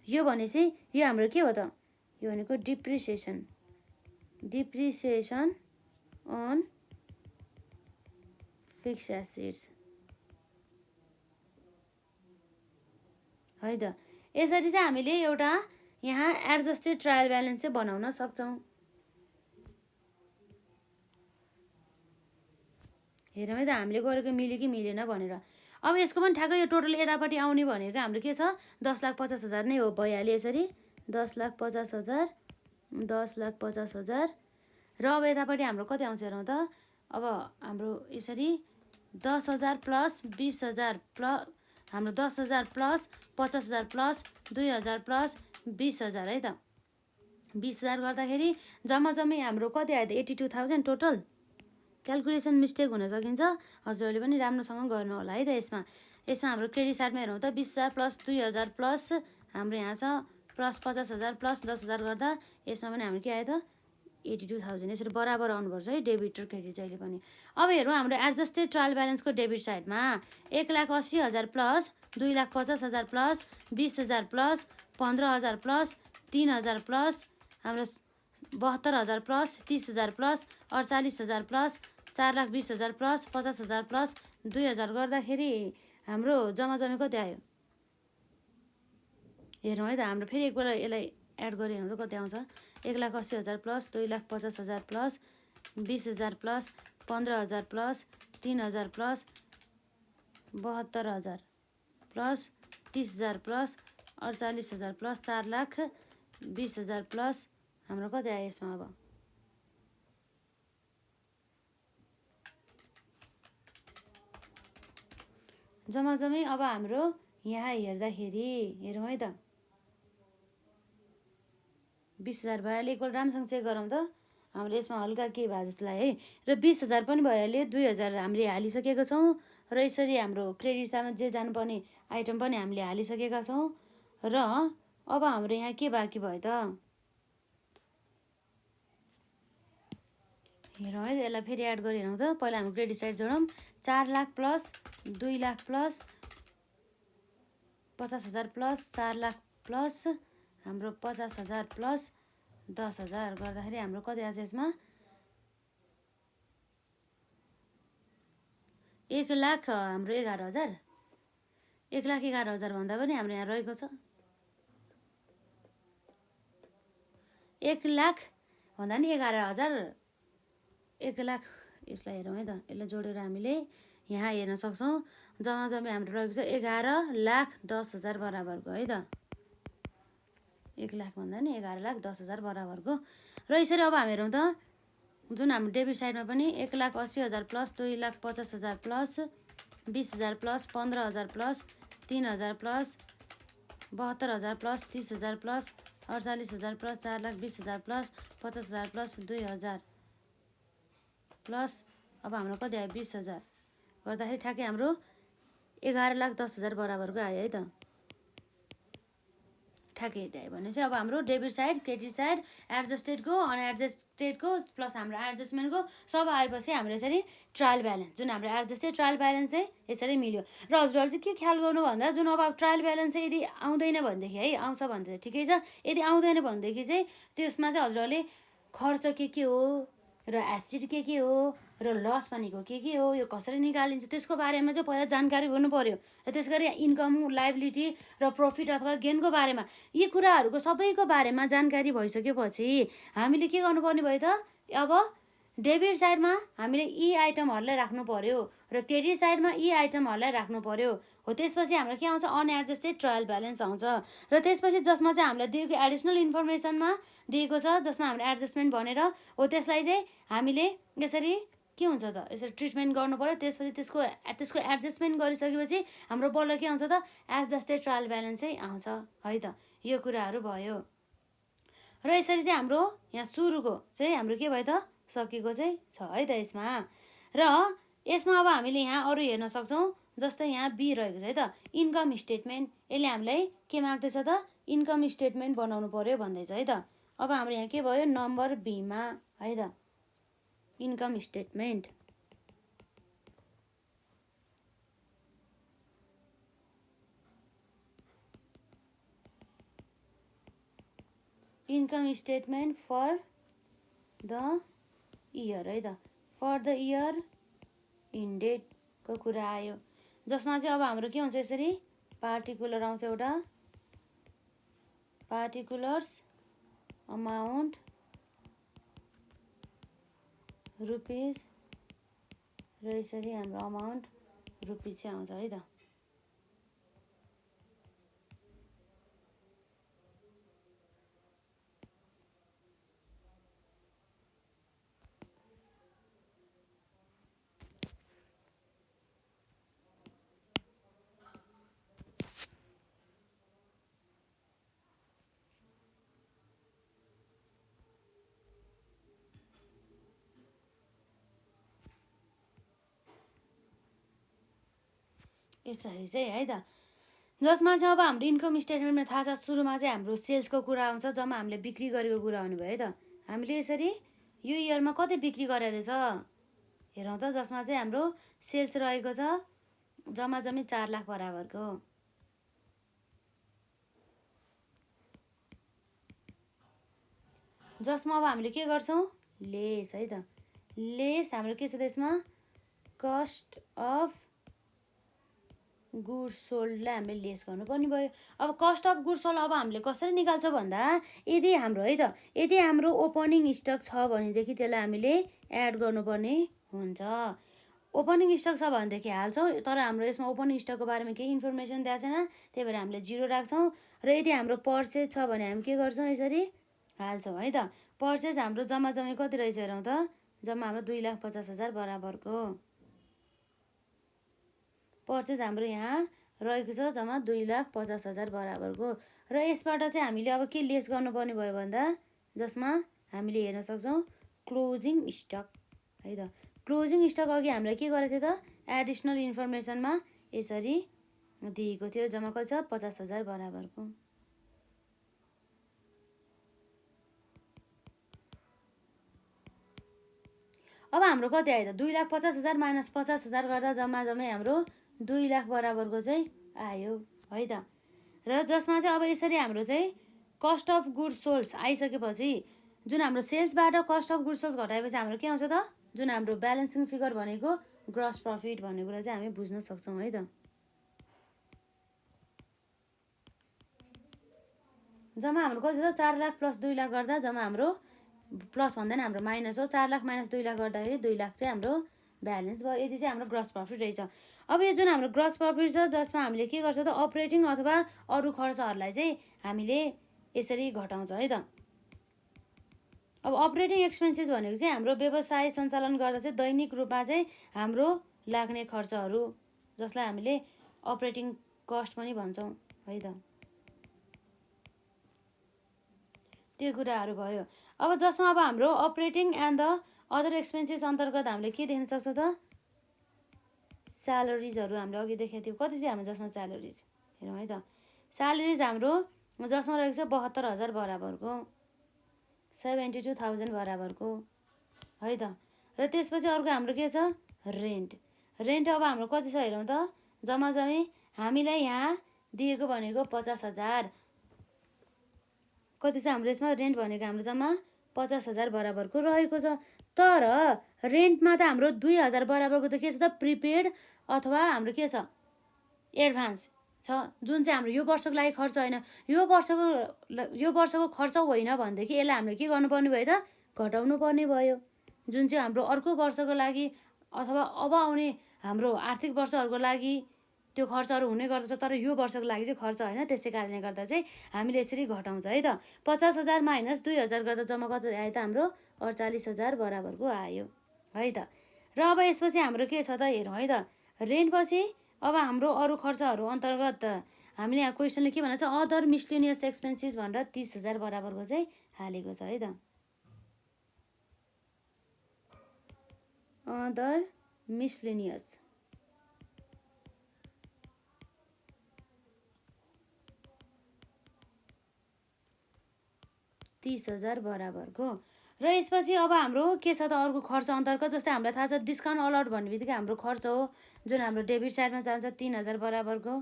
यो भनेपछि यो हाम्रो के हो त? यो भनेको डिप्रिसिएसन अन फिक्स एसेट्स है त। यसरी चाहिँ हामीले एउटा यहाँ एडजस्टेड ट्रायल ब्यालेन्स चाहिँ बनाउन सक्छौँ। हेरौँ है त हामीले गरेको मिल्यो कि मिलेन भनेर। अब यसको पनि ठ्याक्कै यो टोटल यतापट्टि आउने भनेको हाम्रो के छ 10,50,000 नै हो, भइहाल्यो यसरी 10,50,000 10,50,000 र अब यतापट्टि हाम्रो कति आउँछ हेरौँ त। अब हाम्रो यसरी 10,000 प्लस 20,000 प्लस हाम्रो 10,000 प्लस 50,000 प्लस 2,000 प्लस 20,000 है त। 20,000 गर्दाखेरि जम्मा जम्मी हाम्रो कति आयो त 82,000 टोटल। क्यालकुलेसन मिस्टेक हुन सकिन्छ, हजुरहरूले पनि राम्रोसँग गर्नु होला है त। यसमा हाम्रो क्रेडिट साइडमा हेरौँ त 20,000 प्लस 2,000 प्लस हाम्रो यहाँ छ प्लस 50,000 प्लस 10,000 गर्दा यसमा पनि हाम्रो के आयो त 82,000। यसरी बराबर आउनुपर्छ है डेबिट र क्रेडिट जहिले पनि। अब हेरौँ हाम्रो एडजस्टेड ट्रायल ब्यालेन्सको डेबिट साइडमा 1,80,000 plus 2,50,000 plus 20,000 plus 15,000 plus 3,000 plus हाम्रो 72,000 plus 30,000 plus 48,000 plus 4,20,000 plus 50,000 plus 2,000 गर्दाखेरि हाम्रो जम्मा जम्मी कति आयो हेरौँ है त। हाम्रो फेरि एकपल्ट यसलाई एड गरे भने त कति आउँछ 1,80,000 plus 2,50,000 plus 20,000 plus 15,000 plus 3,000 plus 72,000 plus 30,000 plus 48,000 plus 4,20,000 plus हाम्रो कति आयो यसमा। अब जम्मा जम्मी अब हाम्रो यहाँ हेर्दाखेरि हेरौँ है त 20,000 भइहाल्यो। एकपल्ट राम्रोसँग चेक गरौँ त हाम्रो यसमा हल्का के भयो जस्तो लाग्यो है। र 20,000 पनि भइहाल्यो, 2,000 हामीले हालिसकेका छौँ र यसरी हाम्रो क्रेडिटमा जे जानुपर्ने आइटम पनि हामीले हालिसकेका छौँ। र अब हाम्रो यहाँ के बाँकी भयो त हेरौँ है। यसलाई फेरि एड गरेर हेरौँ त। पहिला हाम्रो क्रेडिट साइड जोडौँ 4 lakh plus 2 lakh plus 50,000 plus 4 lakh plus हाम्रो 50,000 प्लस 10,000 गर्दाखेरि हाम्रो कति आछ यसमा 1 लाख हाम्रो 11,000 1,11,000 भन्दा पनि हाम्रो यहाँ रहेको छ 1 लाख भन्दा नि 11,000 1 लाख। यसलाई हेरौँ है त, यसलाई जोडेर हामीले यहाँ हेर्न सक्छौँ जम्मा जम्मी हाम्रो रहेको छ 11,10,000 बराबरको है त। 1 लाख भन्दा नि 11,10,000 बराबरको। र यसरी अब हामी हेरौँ त जुन हाम्रो डेबिट साइडमा पनि 1,80,000 plus 2,50,000 plus 20,000 plus 15,000 plus 3,000 plus 72,000 plus 30,000 plus 48,000 plus 4,20,000 plus 50,000 plus 2,000 plus अब हाम्रो कति आयो 20,000 गर्दाखेरि ठ्याक्कै हाम्रो 11,10,000 बराबरको आयो है त। ठ्याक्कै यति आयो भने चाहिँ अब हाम्रो डेबिट साइड क्रेडिट साइड एडजस्टेडको अनएडजस्टेडको प्लस हाम्रो एडजस्टमेन्टको सब आएपछि हाम्रो यसरी ट्रायल ब्यालेन्स जुन हाम्रो एडजस्टेड ट्रायल ब्यालेन्स चाहिँ यसरी मिल्यो। र हजुरहरूले चाहिँ के ख्याल गर्नु भन्दा जुन अब ट्रायल ब्यालेन्स चाहिँ यदि आउँदैन भनेदेखि है आउँछ भने त ठिकै छ, यदि आउँदैन भनेदेखि चाहिँ त्यसमा चाहिँ हजुरहरूले खर्च के हो र एसिड के हो र लस भनेको के हो यो कसरी निकालिन्छ त्यसको बारेमा चाहिँ पहिला जानकारी हुनु पर्यो। र त्यस गरी इन्कम लायबिलिटी र प्रफिट अथवा गेनको बारेमा यी कुराहरूको सबैको बारेमा जानकारी भइसकेपछि हामीले के गर्नुपर्ने भयो त अब डेबिट साइडमा हामीले यी आइटमहरूलाई राख्नु पर्यो र क्रेडिट साइडमा यी आइटमहरूलाई राख्नु पर्यो। हो त्यसपछि हाम्रो के आउँछ अनएडजस्टेड ट्रायल ब्यालेन्स आउँछ। र त्यसपछि जसमा चाहिँ हामीलाई दिएको एडिसनल इन्फर्मेसनमा दिएको छ जसमा हाम्रो एडजस्टमेन्ट भनेर हो त्यसलाई चाहिँ हामीले यसरी के हुन्छ त यसरी ट्रिटमेन्ट गर्नु पर्यो। त्यसपछि त्यसको एडजस्टमेन्ट गरिसकेपछि हाम्रो बल्ल के आउँछ त एडजस्टेड ट्रायल ब्यालेन्स चाहिँ आउँछ है त। यो कुराहरू भयो र यसरी चाहिँ हाम्रो यहाँ सुरुको चाहिँ हाम्रो के भयो त सकेको चाहिँ छ है त यसमा। र यसमा अब हामीले यहाँ अरू हेर्न सक्छौँ जस्तै यहाँ बी रहेको छ है त इन्कम स्टेटमेन्ट। यसले हामीलाई के माग्दैछ त इन्कम स्टेटमेन्ट बनाउनु पर्यो भन्दैछ है त। अब हाम्रो यहाँ के भयो नम्बर बीमा है त income statement. Income statement for the year है त फर द इयर इन्डेडको कुरा आयो जसमा चाहिँ अब हाम्रो के हुन्छ यसरी पार्टिकुलर आउँछ एउटा पार्टिकुलर्स अमाउन्ट रुपिज र यसरी हाम्रो अमाउन्ट रुपिज चाहिँ आउँछ है त। यसरी चाहिँ है त, जसमा चाहिँ अब हाम्रो इन्कम स्टेटमेन्टमा थाहा छ सुरुमा चाहिँ हाम्रो सेल्सको कुरा आउँछ, जम्मा हामीले बिक्री गरेको कुरा हुनुभयो है त। हामीले यसरी यो इयरमा कति बिक्री गरेर छ हेरौँ त, जसमा चाहिँ हाम्रो सेल्स रहेको छ जम्मा जम्मी 4 लाख बराबरको। जसमा अब हामीले के गर्छौँ, लेस है त, लेस हाम्रो के छ त्यसमा, कस्ट अफ गुड्स सोल्डलाई हामीले लेस गर्नुपर्ने भयो। अब कस्ट अफ गुड्स सोल्ड अब हामीले कसरी निकाल्छौँ भन्दा, यदि हाम्रो है त, यदि हाम्रो ओपनिङ स्टक छ भनेदेखि त्यसलाई हामीले एड गर्नुपर्ने हुन्छ। ओपनिङ स्टक छ भनेदेखि हाल्छौँ, तर हाम्रो यसमा ओपनिङ स्टकको बारेमा केही इन्फर्मेसन दिएको छैन, त्यही भएर हामीले 0 राख्छौँ। र यदि हाम्रो पर्चेज छ भने हामी के गर्छौँ, यसरी हाल्छौँ है त। पर्चेज हाम्रो जम्मा जम्मी कति रहेछ हेरौँ त, जम्मा हाम्रो 2,50,000 बराबरको पर्चेज हाम्रो यहाँ रहेको छ जम्मा 2,50,000 बराबरको। र यसबाट चाहिँ हामीले अब के लेस गर्नुपर्ने भयो भन्दा, जसमा हामीले हेर्न सक्छौँ क्लोजिङ स्टक है त। क्लोजिङ स्टक अघि हामीले के गरेको थियो त, एडिसनल इन्फर्मेसनमा यसरी दिएको थियो, जम्मा कति छ 50,000 बराबरको। अब हाम्रो कति आयो त, 2,50,000 माइनस 50,000 गर्दा जम्मा जम्मै हाम्रो 2 लाख बराबरको चाहिँ आयो है त। र जसमा चाहिँ अब यसरी हाम्रो चाहिँ कस्ट अफ गुड्स सोल्स आइसकेपछि, जुन हाम्रो सेल्सबाट कस्ट अफ गुड्स सोल्स घटाएपछि हाम्रो के आउँछ त, जुन हाम्रो ब्यालेन्सिङ फिगर भनेको ग्रस प्रफिट भन्ने कुरा चाहिँ हामी बुझ्न सक्छौँ है त। जम्मा हाम्रो कति छ, 4 लाख प्लस 2 लाख गर्दा जम्मा हाम्रो, प्लस भन्दैन हाम्रो माइनस हो, 4 लाख माइनस 2 लाख गर्दाखेरि 2 लाख चाहिँ हाम्रो ब्यालेन्स भयो। यदि चाहिँ हाम्रो ग्रस प्रफिट रहेछ। अब यो जुन हाम्रो ग्रस प्रफिट छ, जसमा हामीले के गर्छौँ त, अपरेटिङ अथवा अरू खर्चहरूलाई चाहिँ हामीले यसरी घटाउँछ है त। अब अपरेटिङ एक्सपेन्सेस भनेको चाहिँ हाम्रो व्यवसाय सञ्चालन गर्दा चाहिँ दैनिक रूपमा चाहिँ हाम्रो लाग्ने खर्चहरू, जसलाई हामीले अपरेटिङ कस्ट पनि भन्छौँ है त, त्यो कुराहरू भयो। अब जसमा अब हाम्रो operating and the other expenses अन्तर्गत हामीले के देख्न सक्छ त, स्यालेरिजहरू हामीले अघि देखेको थियौँ, कति थियो हाम्रो जसमा स्यालेरिज हेरौँ है त। स्यालेरिज हाम्रो जसमा रहेको छ 72,000 बराबरको, 72,000 बराबरको है त। र त्यसपछि अर्को हाम्रो के छ, रेन्ट। रेन्ट अब हाम्रो कति छ हेरौँ त, जम्मा जम्मी हामीलाई यहाँ दिएको भनेको 50,000, कति छ हाम्रो यसमा रेन्ट भनेको हाम्रो जम्मा 50,000 बराबरको रहेको छ। तर रेन्टमा त हाम्रो 2,000 बराबरको त के छ त, प्रिपेड अथवा हाम्रो के छ, एडभान्स छ, जुन चाहिँ हाम्रो यो वर्षको लागि खर्च होइन। यो वर्षको खर्च होइन भनेदेखि यसलाई हामीले के गर्नुपर्ने भयो त, घटाउनु पर्ने भयो, जुन चाहिँ हाम्रो अर्को वर्षको लागि अथवा अब आउने हाम्रो आर्थिक वर्षहरूको लागि त्यो खर्चहरू हुने गर्दछ, तर यो वर्षको लागि चाहिँ खर्च होइन। त्यसै कारणले गर्दा चाहिँ हामीले यसरी घटाउँछ है त। 50,000 माइनस 2,000 गर्दा जम्मा कति आयो त, हाम्रो 48,000 बराबरको आयो है त। र अब यसपछि हाम्रो के छ त हेरौँ है त, रेन्टपछि अब हाम्रो अरू खर्चहरू अन्तर्गत हामीले यहाँ क्वेसनले के भनेको छ, अदर मिसलेनियस एक्सपेन्सेस भनेर 30,000 बराबरको चाहिँ हालेको छ है त। अदर मिसलेनियस 30,000 बराबरको। र यसपछि अब हाम्रो के छ त, अर्को खर्च अन्तर्गत, जस्तै हामीलाई थाहा छ डिस्काउन्ट अलर्ट भन्ने बित्तिकै हाम्रो खर्च हो, जुन हाम्रो डेबिट साइडमा जान्छ 3,000 बराबरको।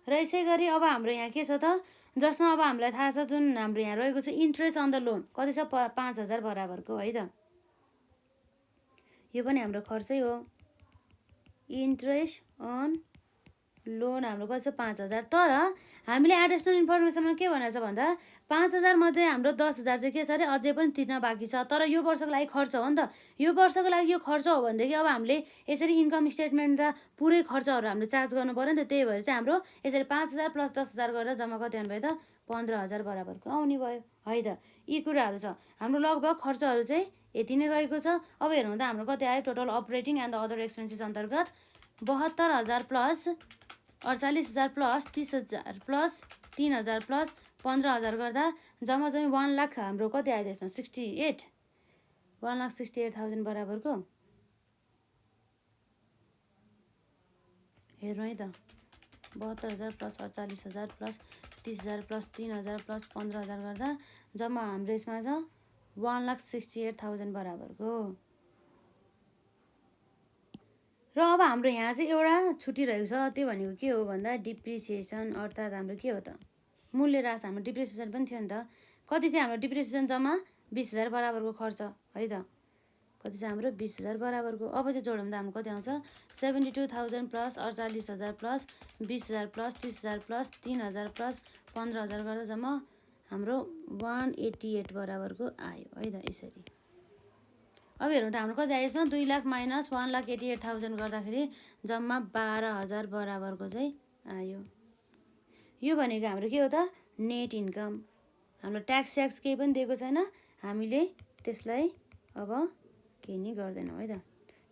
र यसै गरी अब हाम्रो यहाँ के छ त, जसमा अब हामीलाई थाहा छ जुन हाम्रो यहाँ रहेको छ इन्ट्रेस्ट अन द लोन, कति छ 5,000 बराबरको है त। यो पनि हाम्रो खर्चै हो। इन्ट्रेस्ट अन लोन हाम्रो कति छ 5000। तर हामीले एडिसनल इन्फर्मेसनमा के भनेको छ भन्दा 5000 मध्ये हाम्रो 10000 चाहिँ के छ अरे अझै पनि तिर्न बाँकी छ। तर यो वर्षको लागि खर्च हो नि त। यो वर्षको लागि यो खर्च हो भनेदेखि अब हामीले यसरी इन्कम स्टेटमेन्ट र पुरै खर्चहरू हामीले चार्ज गर्नु पर्यो नि त। त्यही भएर चाहिँ हाम्रो यसरी 5000 प्लस 10000 गरेर जम्मा कति आउनु भयो त 15000 बराबरको आउने भयो है त। यी कुराहरू छ हाम्रो लगभग खर्चहरू चाहिँ यति नै रहेको छ। अब हेरौँ त हाम्रो कति आयो total operating and other expenses अन्तर्गत 72000 प्लस 48000 प्लस 30000 प्लस 3000 प्लस 15000 गर्दा जम्मा 1 लाख हाम्रो कति आयो त्यसमा 68 1,68,000 बराबरको। हेरौँ है त 72000 प्लस 48000 प्लस 30000 प्लस 3000 प्लस 15000 गर्दा जम्मा हाम्रो यसमा छ 1,68,000 बराबरको। र अब हाम्रो यहाँ चाहिँ एउटा छुटिरहेको छ। त्यो भनेको के हो भन्दा डिप्रिसिएसन अर्थात् हाम्रो के हो त मूल्यह्रास। हाम्रो डिप्रिसिएसन पनि थियो नि त। कति थियो हाम्रो डिप्रिसिएसन जम्मा 20000 बराबरको खर्च है त। कति छ हाम्रो 20000 बराबरको। अब चाहिँ जोडौँ त हाम्रो कति आउँछ 72000 plus 48000 plus 20000 plus 30000 plus 3000 plus 15000 गर्दा जम्मा हाम्रो 188 बराबरको आयो है त यसरी। अब हेरौँ त हाम्रो कति आयो यसमा 2 लाख माइनस 1,88,000 गर्दाखेरि जम्मा 12000 बराबरको चाहिँ आयो। यो भनेको हाम्रो के हो त नेट इन्कम। हाम्रो ट्याक्स स्याक्स केही पनि दिएको छैन। हामीले त्यसलाई अब केही नि गर्दैनौँ है त।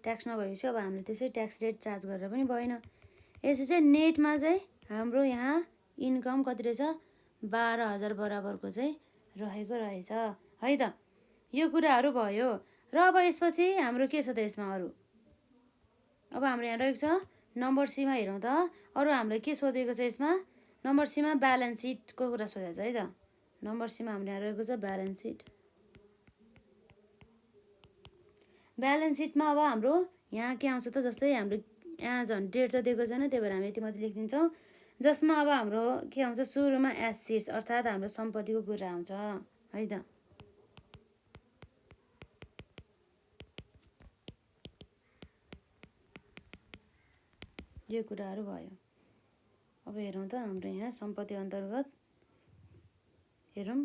ट्याक्स नभएपछि अब हामीले त्यसै ट्याक्स रेट चार्ज गरेर पनि भएन। यसो चाहिँ नेटमा चाहिँ हाम्रो यहाँ इन्कम कति रहेछ 12000 बराबरको चाहिँ रहेको रहेछ है त। यो कुराहरू भयो। र अब यसपछि हाम्रो के छ त यसमा अरू। अब हाम्रो यहाँ रहेको छ नम्बर सीमा हेरौँ त। अरू हामीले के सोधेको छ यसमा नम्बर सीमा ब्यालेन्स सिटको कुरा सोधेको छ है त। नम्बर सीमा हाम्रो यहाँ रहेको छ ब्यालेन्स सिट। ब्यालेन्स सिटमा अब हाम्रो यहाँ के आउँछ त जस्तै हाम्रो यहाँ झन् डेट त दिएको छैन त्यही भएर हामी यति मात्रै लेखिदिन्छौँ। जसमा अब हाम्रो के आउँछ सुरुमा एसेट्स अर्थात् हाम्रो सम्पत्तिको कुरा आउँछ है त। यो कुराहरू भयो। अब हेरौँ त हाम्रो यहाँ सम्पत्ति अन्तर्गत हेरौँ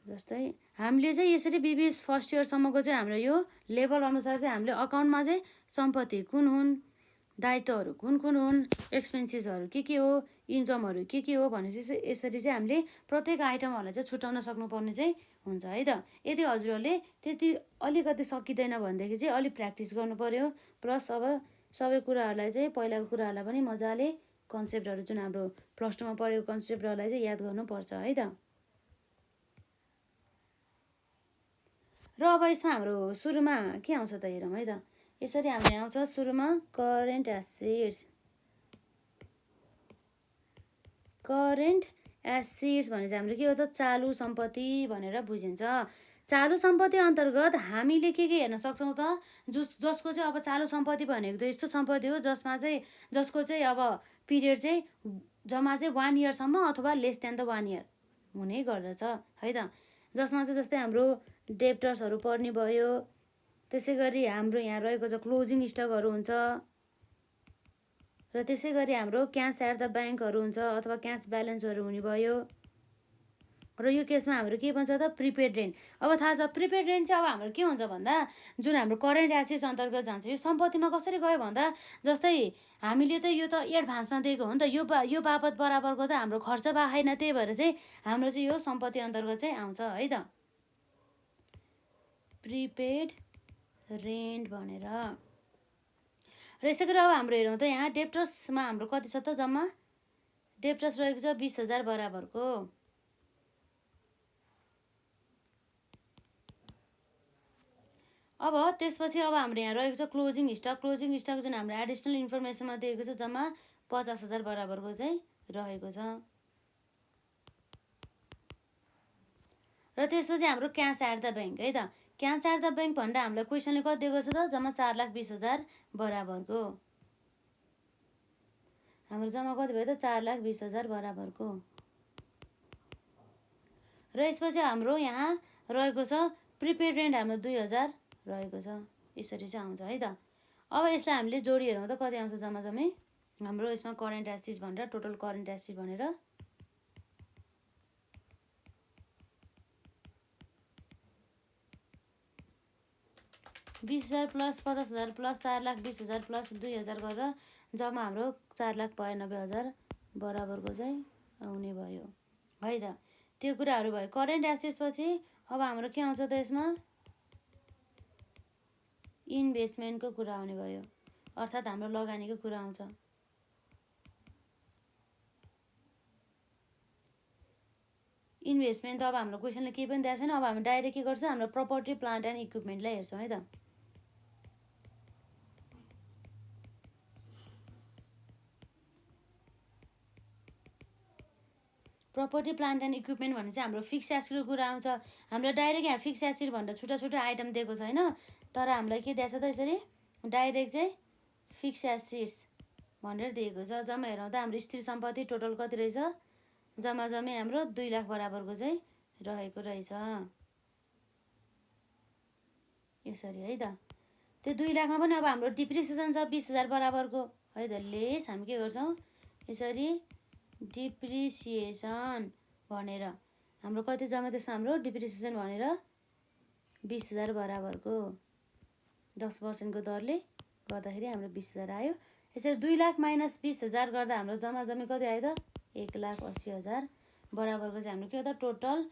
जस्तै हामीले चाहिँ यसरी बिबिएस फर्स्ट इयरसम्मको चाहिँ हाम्रो यो लेभल अनुसार चाहिँ हामीले अकाउन्टमा चाहिँ सम्पत्ति कुन हुन् दायित्वहरू कुन कुन हुन् एक्सपेन्सेसहरू के हो इन्कमहरू के हो भनेपछि यसरी चाहिँ हामीले प्रत्येक आइटमहरूलाई चाहिँ छुट्याउन सक्नुपर्ने चाहिँ हुन्छ है त। यदि हजुरहरूले त्यति अलिकति सकिँदैन भनेदेखि चाहिँ अलिक प्र्याक्टिस गर्नु पर्यो। प्लस अब सबै कुराहरूलाई चाहिँ पहिलाको कुराहरूलाई पनि मजाले कन्सेप्टहरू जुन हाम्रो प्लस टूमा पढेको कन्सेप्टहरूलाई चाहिँ याद गर्नुपर्छ है त। र अब यसमा हाम्रो सुरुमा के आउँछ त हेरौँ है त। यसरी हाम्रो यहाँ आउँछ सुरुमा करेन्ट एसेट्स। करेन्ट एसेट्स भने चाहिँ हाम्रो के हो त चालु सम्पत्ति भनेर बुझिन्छ। चालु सम्पत्ति अन्तर्गत हामीले के हेर्न सक्छौँ त जसको चाहिँ अब चालु सम्पत्ति भनेको त यस्तो सम्पत्ति हो जसको चाहिँ अब पिरियड चाहिँ जम्मा चाहिँ 1 इयरसम्म अथवा लेस देन द 1 इयर हुने गर्दछ है त। जसमा चाहिँ जस्तै हाम्रो डेप्टर्सहरू पर्ने भयो। त्यसै गरी हाम्रो यहाँ रहेको छ क्लोजिङ स्टकहरू हुन्छ। र त्यसै गरी हाम्रो क्यास एट द ब्याङ्कहरू हुन्छ अथवा क्यास ब्यालेन्सहरू हुने भयो। र यो केसमा हाम्रो के भन्छ त प्रिपेड रेन्ट। अब थाहा छ प्रिपेड रेन्ट चाहिँ अब हाम्रो के हुन्छ भन्दा जुन हाम्रो करेन्ट एसेट्स अन्तर्गत जान्छ। यो सम्पत्तिमा कसरी गयो भन्दा जस्तै हामीले त यो त एडभान्समा दिएको हो नि त यो बापत बराबरको त हाम्रो खर्च बाहेन। त्यही भएर चाहिँ हाम्रो चाहिँ यो सम्पत्ति अन्तर्गत चाहिँ आउँछ है त प्रिपेड रेन्ट भनेर। र यसै गरी अब हाम्रो हेरौँ त यहाँ डेप्टर्समा हाम्रो कति छ त जम्मा डेप्टर्स रहेको छ 20000 बराबरको। अब त्यसपछि अब हाम्रो यहाँ रहेको छ क्लोजिङ स्टक। क्लोजिङ स्टक जुन हाम्रो एडिसनल इन्फर्मेसनमा दिएको छ जम्मा 50000 बराबरको चाहिँ रहेको छ। र त्यसपछि हाम्रो क्यास एट द ब्याङ्क है त। क्यास एट द ब्याङ्क भनेर हामीलाई क्वेसनले कति दिएको छ त जम्मा 4,20,000 बराबरको। हाम्रो जम्मा कति भयो त 4,20,000 बराबरको। र यसपछि हाम्रो यहाँ रहेको छ प्रिपेड रेन्ट हाम्रो 2000 रहेको छ। यसरी चाहिँ आउँछ है त। अब यसलाई हामीले जोडी हेरौँ त कति आउँछ जम्मा जम्मी हाम्रो यसमा करेन्ट एसेट्स भनेर टोटल करेन्ट एसेट भनेर 20,000 प्लस 50,000 प्लस 4,20,000 प्लस 2,000 गरेर जम्मा हाम्रो 4,92,000 बराबरको चाहिँ आउने भयो है त। त्यो कुराहरू भयो करेन्ट एसेट्स पछि अब हाम्रो के आउँछ त यसमा इन्भेस्टमेन्टको कुरा आउने भयो अर्थात् हाम्रो लगानीको कुरा आउँछ। इन्भेस्टमेन्ट त अब हाम्रो क्वेसनले केही पनि दिएको छैन। अब हामी डाइरेक्ट के गर्छौँ हाम्रो प्रपर्टी प्लान्ट एन्ड इक्विपमेन्टलाई हेर्छौँ है त। प्रपर्टी प्लान्ट एन्ड इक्विपमेन्ट भने चाहिँ हाम्रो फिक्स एसेटको कुरा आउँछ। हाम्रो डाइरेक्ट यहाँ फिक्स एसेट भनेर छुट्टा छुट्टा आइटम दिएको छैन तर हामीलाई के दिएको छ त यसरी डाइरेक्ट चाहिँ फिक्स एसेट्स भनेर दिएको छ। जम्मा हेरौँ त हाम्रो स्थिर सम्पत्ति टोटल कति रहेछ जम्मा जम्मी हाम्रो 2 लाख बराबरको चाहिँ रहेको रहेछ यसरी है त। त्यो 2 लाखमा पनि अब हाम्रो डिप्रिसिएसन छ 20,000 बराबरको है त। लेस हामी के गर्छौँ यसरी डिप्रिसिएसन भनेर हाम्रो कति जम्मा त्यसमा हाम्रो डिप्रिसिएसन भनेर 20,000 बराबरको 10% को दरले गर्दाखेरि हाम्रो 20,000 आयो। यसरी 2 लाख माइनस 20,000 गर्दा हाम्रो जम्मा जम्मी कति आयो त 1,80,000 बराबरको चाहिँ हाम्रो के हो त टोटल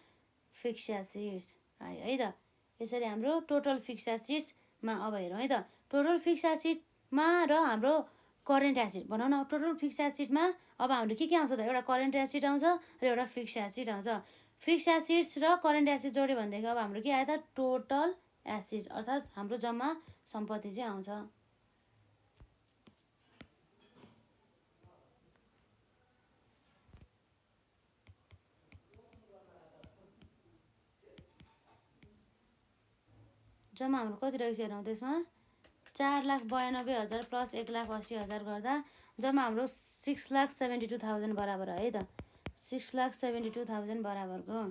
फिक्स एसेट्स आयो है त। यसरी हाम्रो टोटल फिक्स एसेट्समा अब हेरौँ है त। टोटल फिक्स एसेटमा र हाम्रो करेन्ट एसेट भनौँ न टोटल फिक्स एसेटमा अब हाम्रो के आउँछ त एउटा करेन्ट एसेट आउँछ र एउटा फिक्स एसेट आउँछ। फिक्स एसेट्स र करेन्ट एसेट जोड्यो भनेदेखि अब हाम्रो के आयो त टोटल एसेट्स अर्थात् हाम्रो जम्मा सम्पत्ति चाहिँ आउँछ। जम्मा हाम्रो कति रहेछ हेरौँ त्यसमा 4,92,000 प्लस 1,80,000 गर्दा जम्मा हाम्रो 6,72,000 बराबर है त। 6,72,000 बराबरको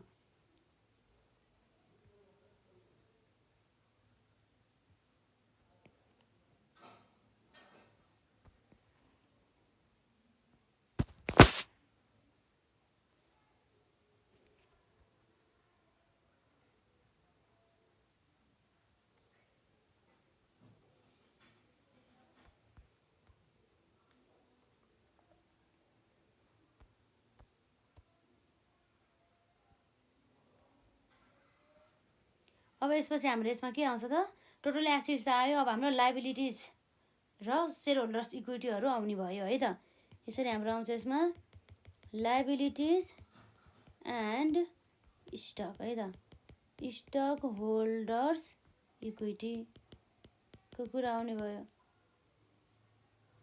अब यसपछि हाम्रो यसमा के आउँछ त टोटल एसेट्स आयो। अब हाम्रो लायबिलिटिज र सेयर होल्डर्स इक्विटीहरू आउने भयो है त। यसरी हाम्रो आउँछ यसमा लायबिलिटिज एन्ड स्टक है त। स्टक होल्डर्स इक्विटीको कुरा आउने भयो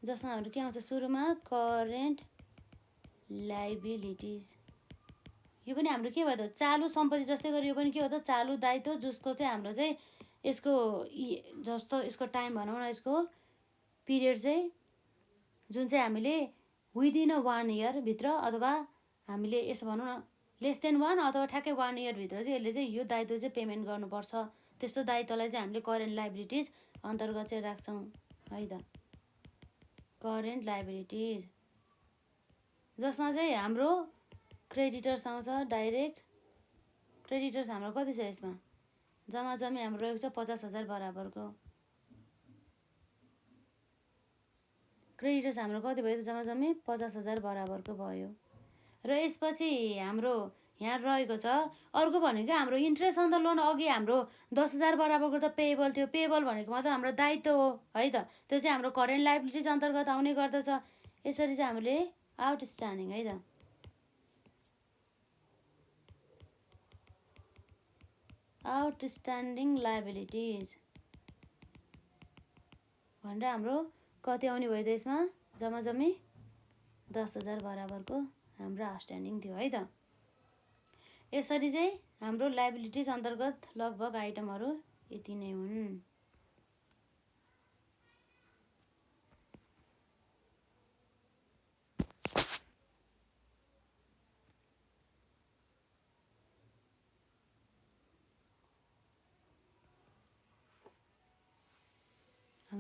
जसमा हाम्रो के आउँछ सुरुमा करेन्ट लायबिलिटिज। यो पनि हाम्रो के भयो त चालु सम्पत्ति जस्तै गरी यो पनि के हो त चालु दायित्व जसको चाहिँ हाम्रो चाहिँ यसको जस्तो यसको टाइम भनौँ न यसको पिरियड चाहिँ जुन चाहिँ हामीले विदिन 1 इयर भित्र अथवा हामीले यसो भनौँ न लेस देन 1 अथवा ठ्याक्कै 1 इयर भित्र चाहिँ यसले चाहिँ यो दायित्व चाहिँ पेमेन्ट गर्नुपर्छ। त्यस्तो दायित्वलाई चाहिँ हामीले करेन्ट लायबिलिटिज अन्तर्गत चाहिँ राख्छौँ है त। करेन्ट लायबिलिटिज जसमा चाहिँ हाम्रो क्रेडिटर्स आउँछ डाइरेक्ट क्रेडिटर्स हाम्रो कति छ यसमा जम्मा जम्मी हाम्रो रहेको छ 50,000 बराबरको। क्रेडिटर्स हाम्रो कति भयो त जम्मा जम्मी 50,000 बराबरको भयो। र यसपछि हाम्रो यहाँ रहेको छ अर्को भनेको हाम्रो इन्ट्रेस्ट अन द लोन। अघि हाम्रो 10,000 बराबरको त पेएबल थियो। पेएबल भनेको मतलब हाम्रो दायित्व हो है त। त्यो चाहिँ हाम्रो करेन्ट लायबिलिटिज अन्तर्गत आउने गर्दछ। यसरी चाहिँ हामीले आउटस्ट्यान्डिङ है त आउटस्ट्यान्डिङ लायबिलिटिज भनेर हाम्रो कति आउने भयो त यसमा जम्मा जम्मी 10,000 बराबरको हाम्रो आउटस्ट्यान्डिङ थियो है त। यसरी चाहिँ हाम्रो लायबिलिटिज अन्तर्गत लगभग आइटमहरू यति नै हुन्।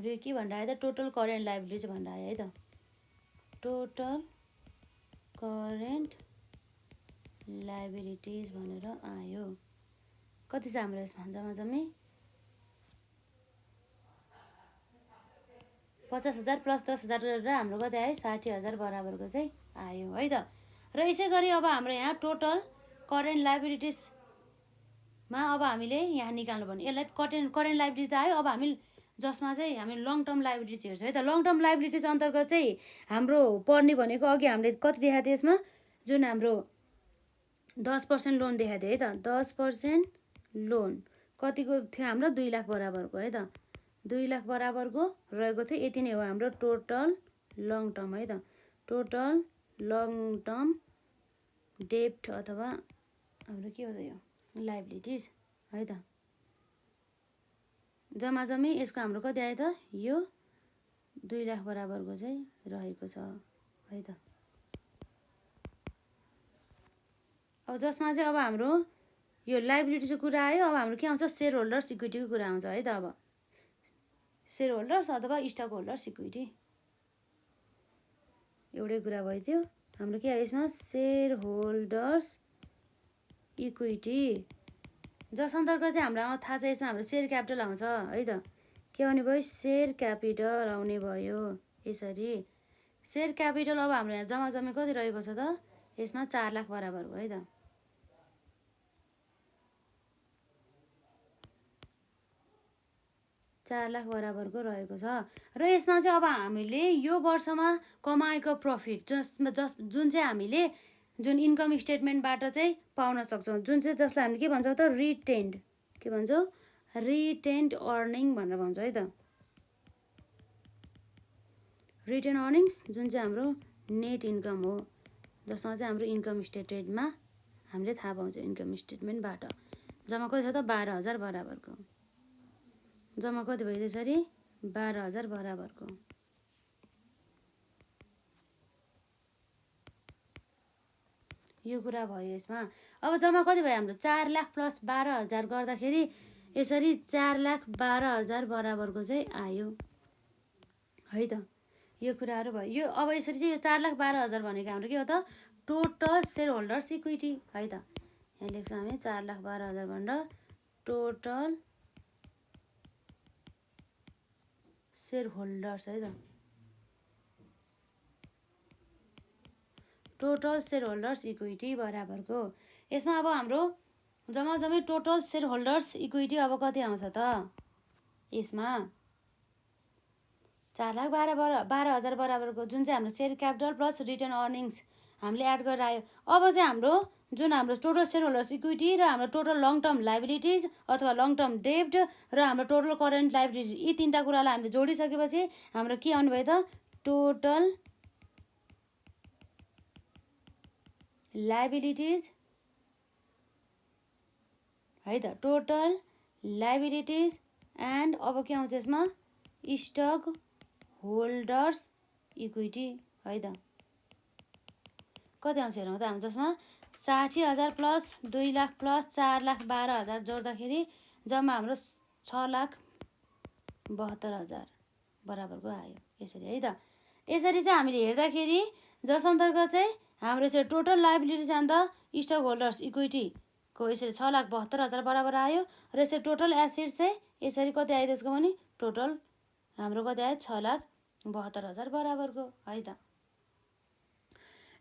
हाम्रो के भनेर आयो त टोटल करेन्ट लाइबिलिटिज भनेर आयो है त टोटल करेन्ट लाइबिलिटिज भनेर आयो कति छ हाम्रो यसमा जम्मी 50,000 प्लस 10,000 गरेर हाम्रो कति आयो 60,000 बराबरको चाहिँ आयो है त र यसै गरी अब हाम्रो यहाँ टोटल करेन्ट लाइबिलिटिजमा अब हामीले यहाँ निकाल्नु पर्ने यसलाई करेन्ट लाइबिलिटिज आयो अब हामी जसमा चाहिँ हामी लङ टर्म लाइबिलिटिज हेर्छौँ है त लङ टर्म लाइबिलिटिज अन्तर्गत चाहिँ हाम्रो पर्ने भनेको अघि हामीले कति देखाएको थियो यसमा जुन हाम्रो 10% लोन देखाएको थियो है त 10% लोन कतिको थियो हाम्रो 2 लाख बराबरको है त 2 लाख बराबरको रहेको थियो यति नै हो हाम्रो टोटल लङ टर्म है त टोटल लङ टर्म डेब्ट अथवा हाम्रो के हो त यो लाइबिलिटिज है त जम्मी यसको हाम्रो कति आयो त यो 2 लाख बराबरको चाहिँ रहेको छ है त अब जसमा चाहिँ अब हाम्रो यो लाइबिलिटीको कुरा आयो अब हाम्रो के आउँछ शेयर होल्डर्स इक्विटीको कुरा आउँछ है त अब शेयर होल्डर्स अथवा स्टक होल्डर्स इक्विटी एउटै कुरा भइदियो हाम्रो के आयो यसमा शेयर होल्डर्स इक्विटी जस अन्तर्गत चाहिँ हाम्रो थाहा छ यसमा हाम्रो शेयर क्यापिटल आउँछ है त के आउने भयो शेयर क्यापिटल आउने भयो यसरी शेयर क्यापिटल अब हाम्रो यहाँ जम्मी कति रहेको छ त यसमा 4 लाख बराबरको है त 4 लाख बराबरको रहेको छ र यसमा चाहिँ अब हामीले यो वर्षमा कमाएको प्रफिट जुन चाहिँ हामीले जुन इन्कम स्टेटमेन्टबाट चाहिँ पाउन सक्छौँ जुन चाहिँ जसलाई हामी के भन्छौँ त रिटेन्ड के भन्छौँ रिटेन्ड अर्निङ भनेर भन्छौँ है त रिटेन अर्निङ्स जुन चाहिँ हाम्रो नेट इन्कम हो जसमा चाहिँ हाम्रो इन्कम स्टेटमेन्टमा हामीले थाहा पाउँछौँ इन्कम स्टेटमेन्टबाट जम्मा कति छ त 12,000 बराबरको जम्मा कति भयो त्यसरी 12,000 बराबरको यो कुरा भयो यसमा अब जम्मा कति भयो हाम्रो 4 लाख प्लस 12,000 गर्दाखेरि यसरी 4,12,000 बराबरको चाहिँ आयो है त यो कुराहरू भयो यो अब यसरी चाहिँ यो 4,12,000 भनेको हाम्रो के हो त टोटल शेयर होल्डर्स इक्विटी है त यहाँ लेख्छौँ हामी 4,12,000 भनेर टोटल शेयर होल्डर्स है त टोटल शेयर होल्डर्स इक्विटी बराबरको यसमा अब हाम्रो जम्मी टोटल शेयर होल्डर्स इक्विटी अब कति आउँछ त यसमा 4,12,000 बराबरको जुन चाहिँ हाम्रो share capital plus return earnings हामीले एड गरेर आयो अब चाहिँ हाम्रो जुन हाम्रो टोटल शेयर होल्डर्स इक्विटी र हाम्रो टोटल लङ टर्म लाइबिलिटिज अथवा लङ टर्म डेब्ट र हाम्रो टोटल करेन्ट लाइबिलिटिज यी तीनटा कुरालाई हामीले जोडिसकेपछि हाम्रो के आउनु भयो त टोटल लाइबिलिटिज है त टोटल लाइबिलिटिज एन्ड अब के आउँछ यसमा स्टक होल्डर्स इक्विटी है त कति आउँछ हेरौँ त हाम्रो जसमा 60,000 प्लस 2 लाख प्लस 4,12,000 जोड्दाखेरि जम्मा हाम्रो 6,72,000 बराबरको आयो यसरी है त यसरी चाहिँ हामीले हेर्दाखेरि जस अन्तर्गत चाहिँ हाम्रो चाहिँ total liabilities and the stock holders इक्विटीको यसरी 6,72,000 बराबर आयो र यसरी टोटल एसेट्स चाहिँ यसरी कति आयो त्यसको पनि टोटल हाम्रो कति आयो 6,72,000 बराबरको है त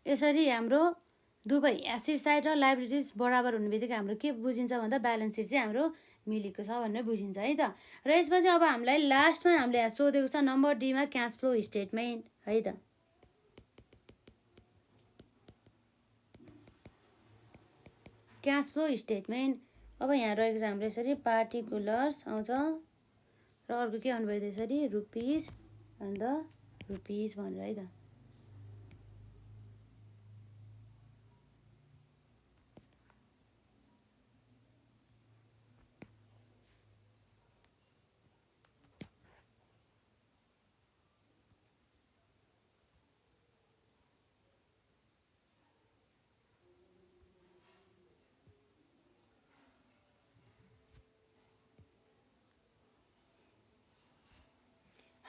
यसरी हाम्रो दुवै एसेट साइड र लाइबिलिटिज बराबर हुने बित्तिकै हाम्रो के बुझिन्छ भन्दा ब्यालेन्स सिट चाहिँ हाम्रो मिलेको छ भनेर बुझिन्छ है त र यसपछि अब हामीलाई लास्टमा हामीले यहाँ सोधेको छ नम्बर डीमा क्यास फ्लो स्टेटमेन्ट है त क्यास फ्लो स्टेटमेन्ट अब यहाँ रहेको छ हाम्रो यसरी पार्टिकुलर्स आउँछ र अर्को के आउनु भयो त्यसरी रुपिज अन्त रुपिज भनेर है त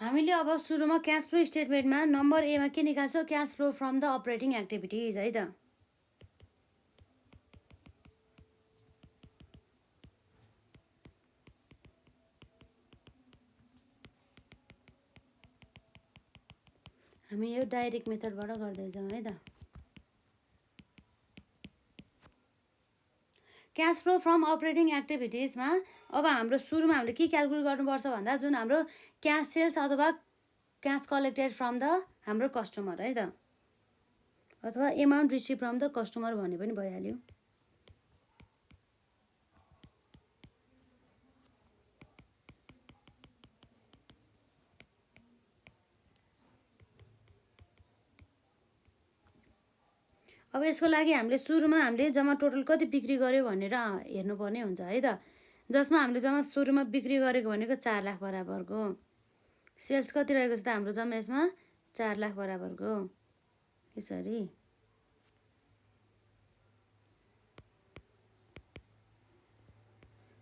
हामीले अब सुरुमा क्यास फ्लो स्टेटमेन्टमा नम्बर एमा के निकाल्छौँ, cash flow from the operating activities है त। हामी यो डाइरेक्ट मेथडबाट गर्दैछौँ है त। क्यास फ्लो फ्रम अपरेटिङ एक्टिभिटिजमा अब हाम्रो सुरुमा हामीले के क्यालकुलेट गर्नुपर्छ भन्दा जुन हाम्रो क्यास सेल्स अथवा क्यास कलेक्टेड फ्रम द हाम्रो कस्टमर है त, अथवा amount receive from the customer भन्ने पनि भइहाल्यो। अब यसको लागि हामीले सुरुमा हामीले जम्मा टोटल कति बिक्री गर्यो भनेर हेर्नुपर्ने हुन्छ है त, जसमा हामीले जम्मा सुरुमा बिक्री गरेको भनेको 4 लाख बराबरको, सेल्स कति रहेको छ त हाम्रो जम्मा यसमा 4 लाख बराबरको। यसरी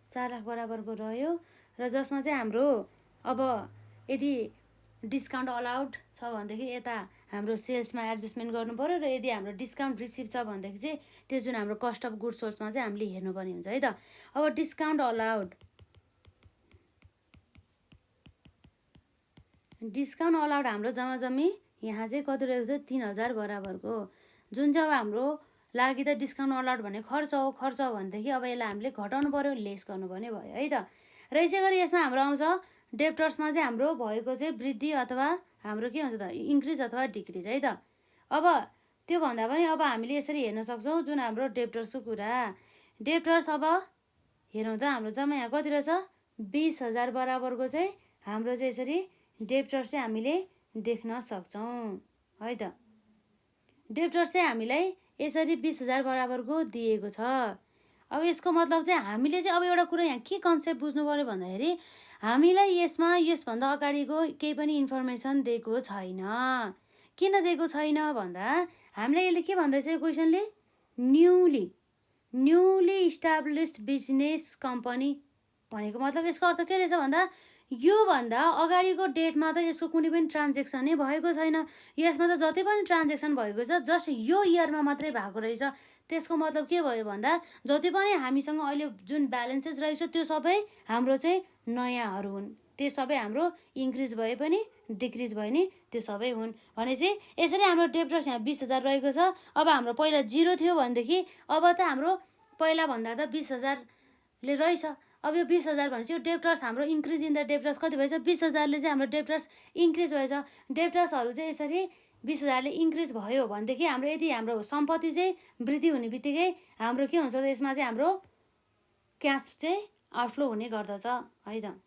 4 लाख बराबरको रह्यो र जसमा चाहिँ हाम्रो अब यदि डिस्काउन्ट अलाउड छ भनेदेखि यता हाम्रो सेल्समा एडजस्टमेन्ट गर्नु पर्यो र यदि हाम्रो डिस्काउन्ट रिसिभ छ भनेदेखि चाहिँ त्यो जुन हाम्रो कस्ट अफ गुड सोल्समा चाहिँ हामीले हेर्नुपर्ने हुन्छ है त। अब डिस्काउन्ट अलाउड हाम्रो जम्मा जम्मी यहाँ चाहिँ कति रहेको छ 3000 बराबरको, जुन चाहिँ अब हाम्रो लागि त डिस्काउन्ट अलाउड भन्ने खर्च हो भनेदेखि अब यसलाई हामीले घटाउनु पर्यो, लेस गर्नुपर्ने भयो है त। र यसै गरी यसमा हाम्रो आउँछ डेप्टर्समा चाहिँ हाम्रो भएको चाहिँ वृद्धि अथवा हाम्रो के हुन्छ त इन्क्रिज अथवा डिक्रिज है त। अब त्यो भन्दा पनि अब हामीले यसरी हेर्न सक्छौँ जुन हाम्रो डेप्टर्सको कुरा, डेप्टर्स अब हेरौँ त हाम्रो जम्मा यहाँ कति रहेछ 20,000 बराबरको चाहिँ हाम्रो चाहिँ यसरी डेप्टर्स चाहिँ हामीले देख्न सक्छौँ है त। डेप्टर्स चाहिँ हामीलाई यसरी 20,000 बराबरको दिएको छ। अब यसको मतलब चाहिँ हामीले चाहिँ अब एउटा कुरा यहाँ के कन्सेप्ट बुझ्नु पर्यो भन्दाखेरि हामीलाई यसमा यसभन्दा अगाडिको केही पनि इन्फर्मेसन दिएको छैन। किन दिएको छैन भन्दा हामीलाई यसले के भन्दैछ यो क्वेसनले, न्युली इस्टाब्लिस्ड बिजनेस कम्पनी भनेको मतलब यसको अर्थ के रहेछ भन्दा योभन्दा अगाडिको डेटमा त यसको कुनै पनि ट्रान्जेक्सनै भएको छैन, यसमा त जति पनि ट्रान्जेक्सन भएको छ जस्ट यो इयरमा मात्रै भएको रहेछ। त्यसको मतलब के भयो भन्दा जति पनि हामीसँग अहिले जुन ब्यालेन्सेस रहेछ त्यो सबै हाम्रो चाहिँ नयाँहरू हुन्, त्यो सबै हाम्रो इन्क्रिज भए पनि डिक्रिज भए नि त्यो सबै हुन्। भनेपछि यसरी हाम्रो डेप्टर्स यहाँ 20,000 रहेको छ। अब हाम्रो पहिला 0 थियो भनेदेखि अब त हाम्रो पहिलाभन्दा त 20,000ले रहेछ। अब यो 20,000 भनेपछि यो डेप्टर्स हाम्रो इन्क्रिज इन द डेप्टर्स कति भएछ 20,000ले चाहिँ हाम्रो डेप्टर्स इन्क्रिज भएछ। डेप्टर्सहरू चाहिँ यसरी 20,000ले इन्क्रिज भयो भनेदेखि हाम्रो यदि हाम्रो सम्पत्ति चाहिँ वृद्धि हुने बित्तिकै हाम्रो के हुन्छ त यसमा चाहिँ हाम्रो क्यास चाहिँ आउटफ्लो हुने गर्दछ है त।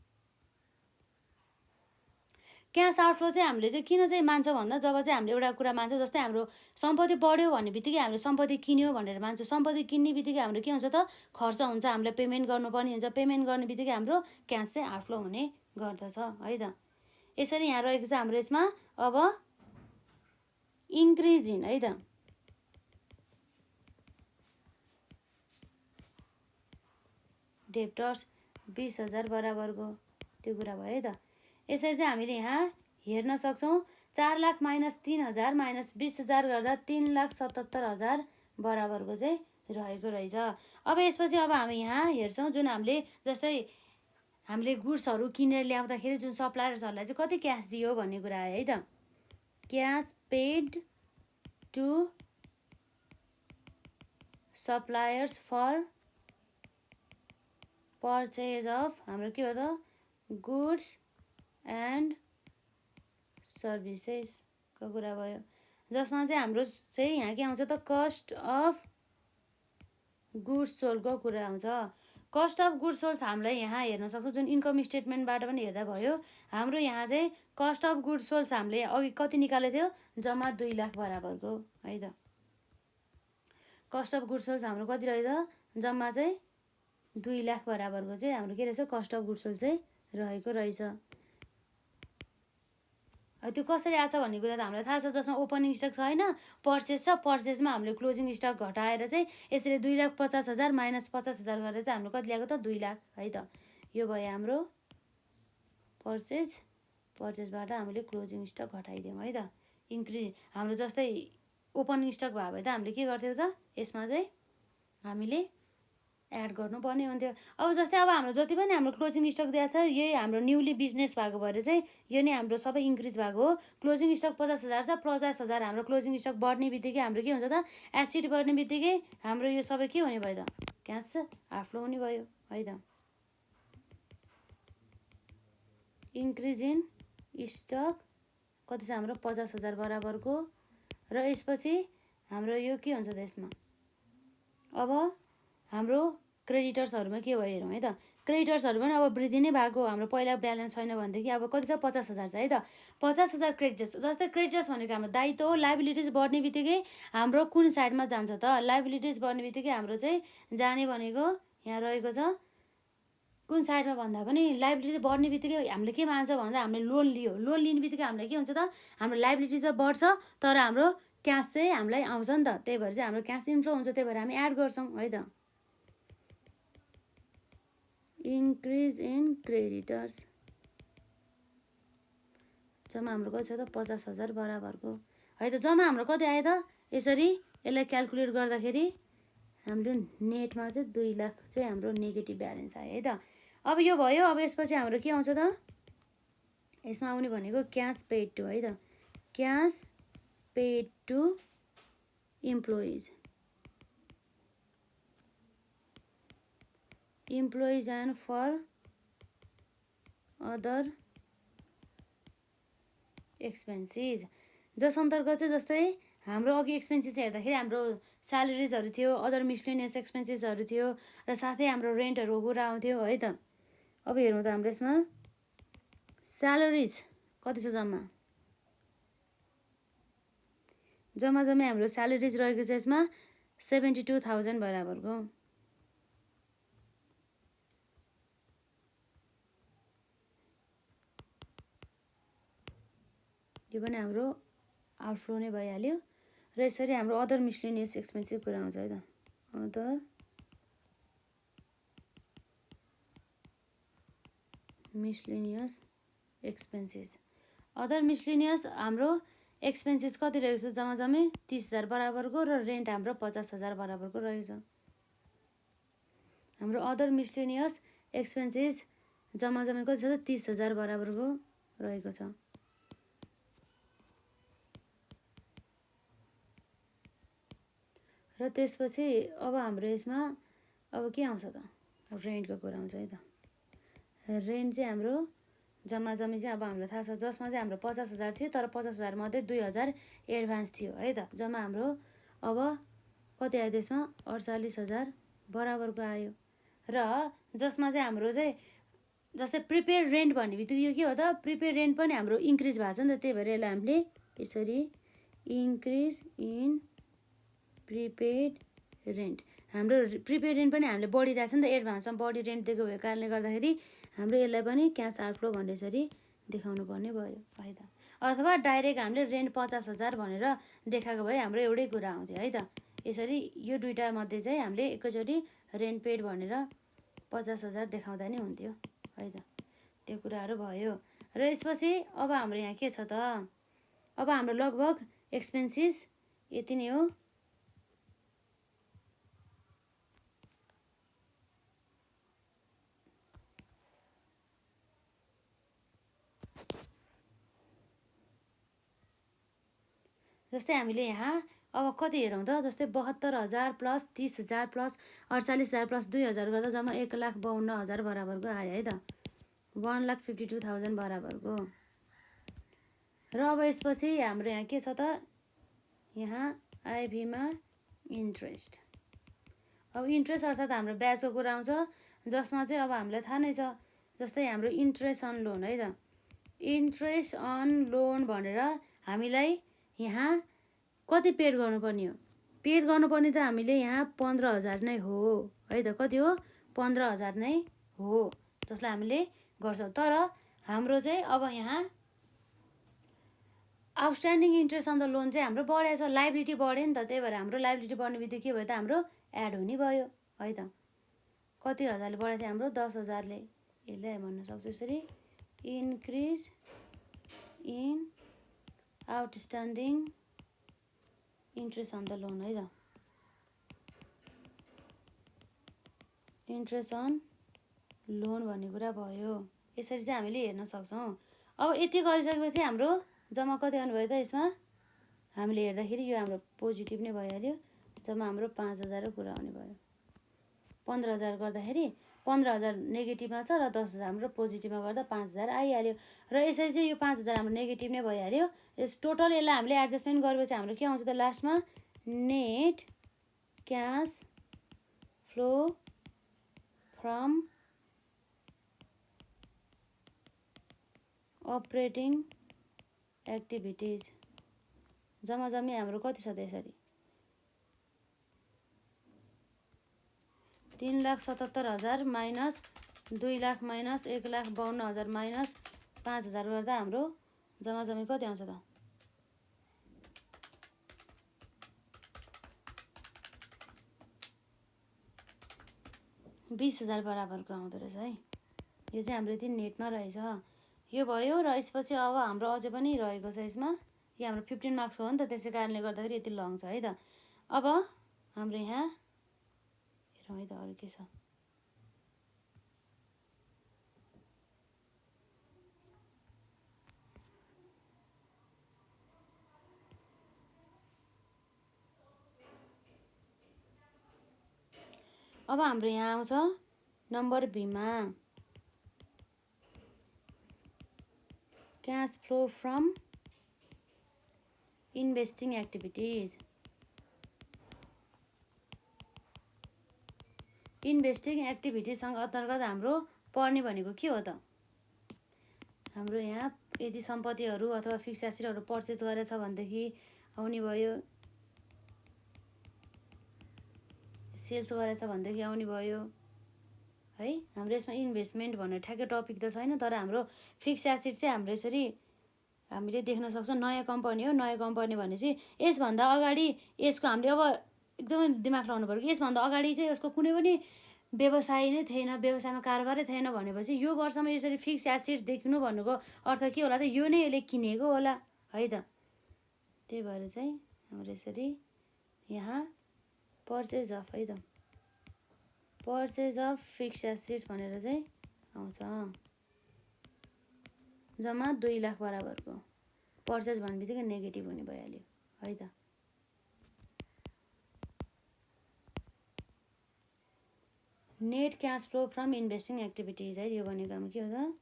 क्यास आउटफ्लो चाहिँ हामीले चाहिँ किन चाहिँ मान्छौँ भन्दा जब चाहिँ हामीले एउटा कुरा मान्छौँ, जस्तै हाम्रो सम्पत्ति बढ्यो भन्ने बित्तिकै हामीले सम्पत्ति किन्यो भनेर मान्छौँ, सम्पत्ति किन्ने बित्तिकै हाम्रो के हुन्छ त खर्च हुन्छ, हामीले पेमेन्ट गर्नुपर्ने हुन्छ, पेमेन्ट गर्ने बित्तिकै हाम्रो क्यास चाहिँ आउटफ्लो हुने गर्दछ है त। यसरी यहाँ रहेको छ हाम्रो यसमा अब इन्क्रिज इन है त, डेप्टर्स 20,000 बराबरको त्यो कुरा भयो है त। यसरी चाहिँ हामीले यहाँ हेर्न सक्छौँ 4 लाख माइनस 3,000 माइनस 20,000 गर्दा 3,77,000 बराबरको चाहिँ रहेको रहेछ। अब यसपछि अब हामी यहाँ हेर्छौँ जुन हामीले जस्तै हामीले गुड्सहरू किनेर ल्याउँदाखेरि जुन सप्लायर्सहरूलाई चाहिँ कति क्यास दियो भन्ने कुरा आयो है त। Cash paid to suppliers for purchase of हाम्रो के हो त गुड्स एन्ड सर्भिसेसको कुरा भयो, जसमा चाहिँ हाम्रो चाहिँ यहाँ के आउँछ त कस्ट अफ गुड्स सोल्डको कुरा आउँछ। कस्ट अफ गुड्स सोल्ड हामीलाई यहाँ हेर्न सक्छौँ जुन इन्कम स्टेटमेन्टबाट पनि हेर्दा भयो हाम्रो यहाँ चाहिँ कस्ट अफ गुड्स सोल्ड हामीले अघि कति निकालेको थियो जम्मा 2 लाख बराबरको है त। कस्ट अफ गुड्स सोल्ड हाम्रो कति रहेछ जम्मा चाहिँ 2 लाख बराबरको चाहिँ हाम्रो के रहेछ कस्ट अफ गुड्स सोल्ड चाहिँ रहेको रहेछ। त्यो कसरी आएको छ भन्ने कुरा त हामीलाई थाहा छ, जसमा ओपनिङ स्टक छैन पर्चेज छ, पर्चेजमा हामीले क्लोजिङ स्टक घटाएर चाहिँ यसरी 2,50,000 माइनस 50,000 गरेर चाहिँ हाम्रो कति ल्याएको त 2 लाख है त। यो भयो हाम्रो पर्चेज पर्चेसबाट हामीले क्लोजिङ स्टक घटाइदियौँ है त। हाम्रो जस्तै ओपनिङ स्टक भयो भने त हामीले के गर्थ्यौँ त, यसमा चाहिँ हामीले एड गर्नुपर्ने हुन्थ्यो। अब जस्तै अब हाम्रो जति पनि हाम्रो क्लोजिङ स्टक दिएको छ, यही हाम्रो न्युली बिजनेस भएको भएर चाहिँ यो नै हाम्रो सबै इन्क्रिज भएको हो। क्लोजिङ स्टक 50,000 छ, 50,000 हाम्रो क्लोजिङ स्टक बढ्ने बित्तिकै हाम्रो के हुन्छ त, एसिड बढ्ने बित्तिकै हाम्रो यो सबै के हुने भयो त, क्यास आउटफ्लो हुने भयो है त। इन्क्रिज इन स्टक कति छ हाम्रो 50,000 बराबरको, र यसपछि हाम्रो यो के हुन्छ त यसमा, अब हाम्रो क्रेडिटर्सहरूमा के भयो हेरौँ है त। क्रेडिटर्सहरू पनि अब वृद्धि नै भएको, हाम्रो पहिला ब्यालेन्स छैन भनेदेखि अब कति छ 50,000 छ है त। 50,000 क्रेडिटर्स, जस्तै क्रेडिटर्स भनेको हाम्रो दायित्व हो। लाइबिलिटिज बढ्ने बित्तिकै हाम्रो कुन साइडमा जान्छ त, लाइबिलिटिज बढ्ने बित्तिकै हाम्रो चाहिँ जाने भनेको यहाँ रहेको छ कुन साइडमा भन्दा पनि, लाइबिलिटिज बढ्ने बित्तिकै हामीले के मान्छ भन्दा हामीले लोन लियो, लोन लिने बित्तिकै हामीलाई के हुन्छ त, हाम्रो लाइबिलिटिज त बढ्छ तर हाम्रो क्यास चाहिँ हामीलाई आउँछ नि त, त्यही भएर चाहिँ हाम्रो क्यास इन्फ्लो हुन्छ, त्यही भएर हामी एड गर्छौँ है त। इन्क्रिज इन क्रेडिटर्स जम्मा हाम्रो कति छ त 50,000 बराबरको है त। जम्मा हाम्रो कति आयो त, यसरी यसलाई क्यालकुलेट गर्दाखेरि हाम्रो नेटमा चाहिँ 2 लाख चाहिँ हाम्रो नेगेटिभ ब्यालेन्स आयो है त। अब यो भयो। अब यसपछि हाम्रो के आउँछ त, यसमा आउने भनेको क्यास पेड टु है त, cash paid to employees and for other expenses, जस अन्तर्गत चाहिँ जस्तै हाम्रो अघि एक्सपेन्सेस हेर्दाखेरि हाम्रो स्यालेरिजहरू थियो, अदर मिसलेनियस एक्सपेन्सेसहरू थियो, र साथै हाम्रो रेन्टहरू कुरा आउँथ्यो है त। अब हेरौँ त हाम्रो यसमा स्यालेरिज कति छ, जम्मा हाम्रो स्यालेरिज रहेको छ यसमा 72,000 बराबरको। यो पनि हाम्रो आउटफ्लो नै भइहाल्यो। र यसरी हाम्रो अदर मिसलेनियस एक्सपेन्सेस कुरा आउँछ है त, other miscellaneous expenses. Other miscellaneous हाम्रो एक्सपेन्सेस कति रहेको छ, जम्मै 30,000 बराबरको, र रेन्ट हाम्रो 50,000 बराबरको रहेको छ। हाम्रो अदर मिसलेनियस एक्सपेन्सेस जम्मा कति छ त 30,000 बराबरको रहेको छ। र त्यसपछि अब हाम्रो यसमा अब के आउँछ त, रेन्टको कुरा आउँछ है त। रेन्ट चाहिँ हाम्रो जम्मा चाहिँ अब हामीलाई थाहा छ, जसमा चाहिँ हाम्रो 50,000 थियो, तर 50,000 मध्ये 2,000 एडभान्स थियो है त। जम्मा हाम्रो अब कति आयो त्यसमा 48,000 बराबरको आयो। र जसमा चाहिँ हाम्रो चाहिँ जस्तै प्रिपेड रेन्ट भन्ने बित्तिकै यो के हो त, प्रिपेड रेन्ट पनि हाम्रो इन्क्रिज भएको छ नि त, त्यही भएर यसलाई हामीले यसरी इन्क्रिज इन प्रिपेड रेन्ट, हाम्रो प्रिपेड रेन्ट पनि हामीले बढिरहेको छ नि त, एडभान्समा बढी रेन्ट दिएको भएको कारणले गर्दाखेरि हाम्रो यसलाई पनि क्यास आउटफ्लो भन्ने यसरी देखाउनु पर्ने भयो है त। अथवा डाइरेक्ट हामीले रेन्ट 50,000 भनेर देखाएको भए हाम्रो एउटै कुरा आउँथ्यो है त। यसरी यो दुईवटा मध्ये चाहिँ हामीले एकैचोटि रेन्ट पेड भनेर 50,000 देखाउँदा नै हुन्थ्यो है त। त्यो कुराहरू भयो। र यसपछि अब हाम्रो यहाँ के छ त, अब हाम्रो लगभग एक्सपेन्सेस यति नै हो। जस्तै हामीले यहाँ अब कति हेरौँ त, जस्तै 72,000 प्लस 30,000 प्लस 48,000 प्लस 2,000 गर्दा जम्मा 1,52,000 बराबरको आयो है त, 1,52,000 बराबरको। र अब यसपछि हाम्रो यहाँ के छ त, यहाँ आइभीमा इन्ट्रेस्ट। अब इन्ट्रेस्ट अर्थात् हाम्रो ब्याजको कुरा आउँछ, जसमा चाहिँ अब हामीलाई थाहा नै छ, जस्तै हाम्रो इन्ट्रेस्ट अन लोन है त। इन्ट्रेस्ट अन लोन भनेर हामीलाई यहाँ कति पेड गर्नुपर्ने हो, पेड गर्नुपर्ने त हामीले यहाँ 15,000 नै हो है त। कति हो 15,000 नै हो, जसलाई हामीले गर्छौँ। तर हाम्रो चाहिँ अब यहाँ outstanding interest on the loan चाहिँ हाम्रो बढेको छ, लाइबिलिटी बढ्यो नि त, त्यही भएर हाम्रो लाइबिलिटी बढ्ने बित्तिकै के भयो त, हाम्रो एड हुने भयो है त। कति हजारले बढाएको थियो हाम्रो 10,000ले, यसलाई भन्न सक्छु यसरी increase in outstanding interest on the loan है त, इन्ट्रेस्ट अन लोन भन्ने कुरा भयो। यसरी चाहिँ हामीले हेर्न सक्छौँ। अब यति गरिसकेपछि हाम्रो जम्मा कति आउनुभयो त यसमा, हामीले हेर्दाखेरि यो हाम्रो पोजिटिभ नै भइहाल्यो। जम्मा हाम्रो 5,000 कुरा आउने भयो। 15,000 गर्दाखेरि 15,000 नेगेटिभमा छ र 10,000 हाम्रो पोजिटिभमा गर्दा 5,000 आइहाल्यो। र यसरी चाहिँ यो 5,000 हाम्रो नेगेटिभ नै भइहाल्यो। यस टोटल यसलाई हामीले एडजस्टमेन्ट गरेपछि हाम्रो के आउँछ त लास्टमा, net cash flow from operating activities. जम्मा जम्मी हाम्रो कति छ त यसरी, 3,77,000 माइनस 2,00,000 माइनस 1,52,000 माइनस 5,000 गर्दा हाम्रो जम्मा जम्मी कति आउँछ त, 20,000 बराबरको आउँदो रहेछ है। यो चाहिँ हाम्रो यति नेटमा रहेछ। यो भयो र यसपछि अब हाम्रो अझै पनि रहेको छ यसमा। यो हाम्रो 15 मार्क्स हो नि त, त्यसै कारणले गर्दाखेरि यति लङ छ है त। अब हाम्रो यहाँ हेरौँ है त अरू के छ। अब हाम्रो यहाँ आउँछ नम्बर बीमा, cash flow from investing activities. Investing एक्टिभिटिजसँग अन्तर्गत हाम्रो पर्ने भनेको के हो त, हाम्रो यहाँ यदि सम्पत्तिहरू अथवा फिक्स एसेटहरू पर्चेज गरेछ भनेदेखि आउने भयो, सेल्स गरेछ भनेदेखि आउने भयो है। हाम्रो यसमा इन्भेस्टमेन्ट भनेर ठ्याक्कै टपिक त छैन, तर हाम्रो फिक्स एसेट चाहिँ हाम्रो यसरी हामीले देख्न सक्छौँ। नयाँ कम्पनी हो, नयाँ कम्पनी भनेपछि यसभन्दा अगाडि यसको हामीले अब एकदमै दिमाग लगाउनु पऱ्यो कि यसभन्दा अगाडि चाहिँ यसको कुनै पनि व्यवसाय नै थिएन, व्यवसायमा कारोबारै थिएन भनेपछि यो वर्षमा यसरी फिक्स एसेट देख्नु भन्नुको अर्थ के होला त, यो नै यसले किनेको होला है त। त्यही भएर चाहिँ हाम्रो यसरी यहाँ पर्चेज अफ है त, पर्चेज अफ फिक्स एसेट्स भनेर चाहिँ आउँछ। जम्मा 2,00,000 बराबरको पर्चेज भन्ने बित्तिकै नेगेटिभ हुने भइहाल्यो है त। Net cash flow from investing activities है, यो भनेको हाम्रो के हो त,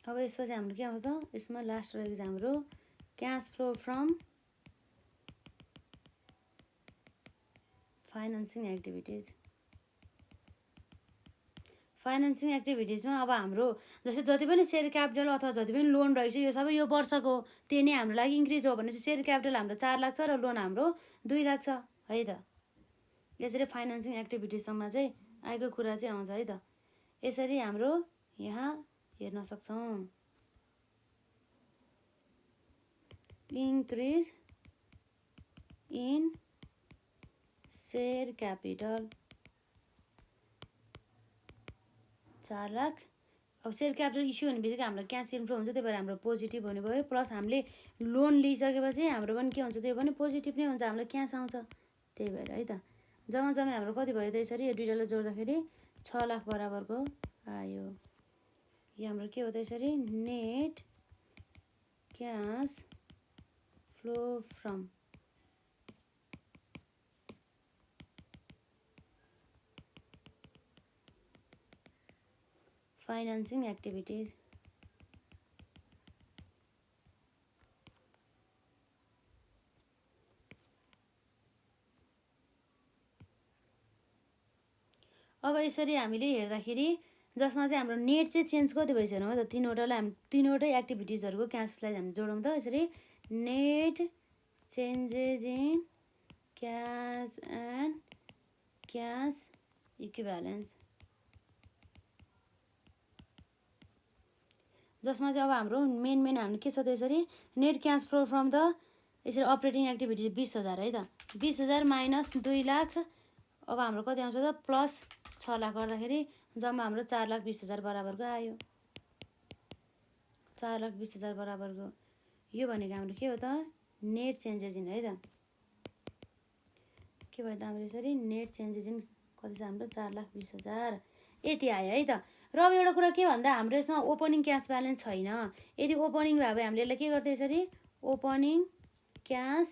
अब यसपछि हाम्रो के आउँछ त, यसमा लास्ट रहेको चाहिँ हाम्रो cash flow from financing activities. Financing एक्टिभिटिजमा अब हाम्रो जस्तै जति पनि सेयर क्यापिटल अथवा जति पनि लोन रहेछ यो सबै यो वर्षको त्यही नै हाम्रो लागि इन्क्रिज हो भने चाहिँ सेयर क्यापिटल हाम्रो 4,00,000 छ र लोन हाम्रो 2,00,000 छ है त। यसरी फाइनेन्सिङ एक्टिभिटिजसम्म चाहिँ आएको कुरा चाहिँ आउँछ है त। यसरी हाम्रो यहाँ हेर्न सक्छौँ, इन्क्रिज इन सेयर क्यापिटल 4,00,000। अब सेयर क्यापिटल इस्यु हुने बित्तिकै हाम्रो क्यास इन्फ्लो हुन्छ, त्यही भएर हाम्रो पोजिटिभ हुने भयो। प्लस हामीले लोन लिइसकेपछि हाम्रो पनि के हुन्छ, त्यो पनि पोजिटिभ नै हुन्छ, हामीलाई क्यास आउँछ। त्यही भएर है त जम्मा जम्मै हाम्रो कति भयो त, यसरी यो दुइटालाई जोड्दाखेरि 6,00,000 बराबरको आयो। यो हाम्रो के हो त, यसरी net cash flow from financing activities. अब यसरी हामीले हेर्दाखेरि जसमा चाहिँ हाम्रो नेट चाहिँ चेन्ज कति भइसक्यो हो त, तीनवटालाई हामी तीनवटै एक्टिभिटिजहरूको क्यासलाई हामी जोडौँ त। यसरी net changes in cash and cash equivalence. जसमा चाहिँ अब हाम्रो मेन हाम्रो के छ त यसरी net cash flow from the यसरी अपरेटिङ एक्टिभिटी 20,000 है त 20,000 माइनस 2 लाख अब हाम्रो कति आउँछ त प्लस 6 लाख गर्दाखेरि जम्मा हाम्रो 4,20,000 बराबरको आयो 4,20,000 बराबरको यो भनेको हाम्रो के हो त नेट चेन्जेस इन है त के भयो त हाम्रो यसरी नेट चेन्जेस इन कति छ हाम्रो 4,20,000 यति आयो है त र अब एउटा कुरा के भन्दा हाम्रो यसमा ओपनिङ क्यास ब्यालेन्स छैन यदि ओपनिङ भयो भने हामीले यसलाई के गर्थ्यौँ यसरी ओपनिङ क्यास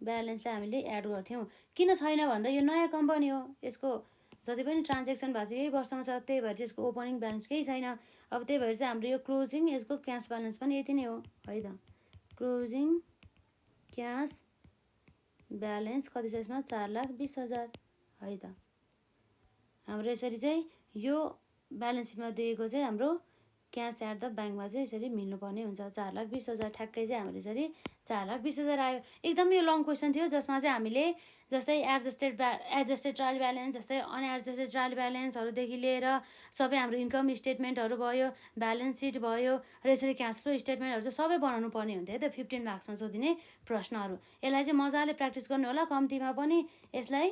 ब्यालेन्सलाई हामीले एड गर्थ्यौँ किन छैन भन्दा यो नयाँ कम्पनी हो यसको जति पनि ट्रान्जेक्सन भएको छ यही वर्षमा छ त्यही भएर चाहिँ यसको ओपनिङ ब्यालेन्स केही छैन अब त्यही भएर चाहिँ हाम्रो यो क्लोजिङ यसको क्यास ब्यालेन्स पनि यति नै हो है त क्लोजिङ क्यास ब्यालेन्स कति छ यसमा 4,20,000 है त हाम्रो यसरी चाहिँ यो ब्यालेन्स सिटमा दिएको चाहिँ हाम्रो क्यास एट द ब्याङ्कमा चाहिँ यसरी मिल्नुपर्ने हुन्छ 4,20,000 ठ्याक्कै चाहिँ हाम्रो यसरी 4,20,000 आयो एकदमै यो लङ क्वेसन थियो जसमा चाहिँ हामीले जस्तै एडजस्टेड ट्रायल ब्यालेन्स जस्तै अनएडजस्टेड ट्रायल ब्यालेन्सहरूदेखि लिएर सबै हाम्रो इन्कम स्टेटमेन्टहरू भयो ब्यालेन्स सिट भयो र यसरी क्यास फ्लो स्टेटमेन्टहरू चाहिँ सबै बनाउनु पर्ने हुन्थ्यो है त 15 मार्क्समा सोधिने प्रश्नहरू यसलाई चाहिँ मजाले प्र्याक्टिस गर्नु होला कम्तीमा पनि यसलाई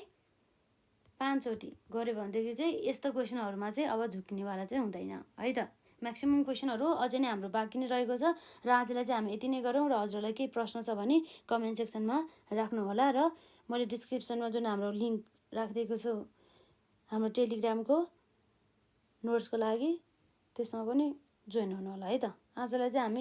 5 चोटि गऱ्यो भनेदेखि चाहिँ यस्तो क्वेसनहरूमा चाहिँ अब झुक्किनेवाला चाहिँ हुँदैन है त म्याक्सिमम् क्वेसनहरू अझै नै हाम्रो बाँकी नै रहेको छ र आजलाई चाहिँ हामी यति नै गरौँ र हजुरलाई केही प्रश्न छ भने कमेन्ट सेक्सनमा राख्नुहोला र मैले डिस्क्रिप्सनमा जुन हाम्रो लिङ्क राखिदिएको छु हाम्रो टेलिग्रामको नोट्सको लागि त्यसमा पनि जोइन हुनु होला है त आजलाई चाहिँ हामी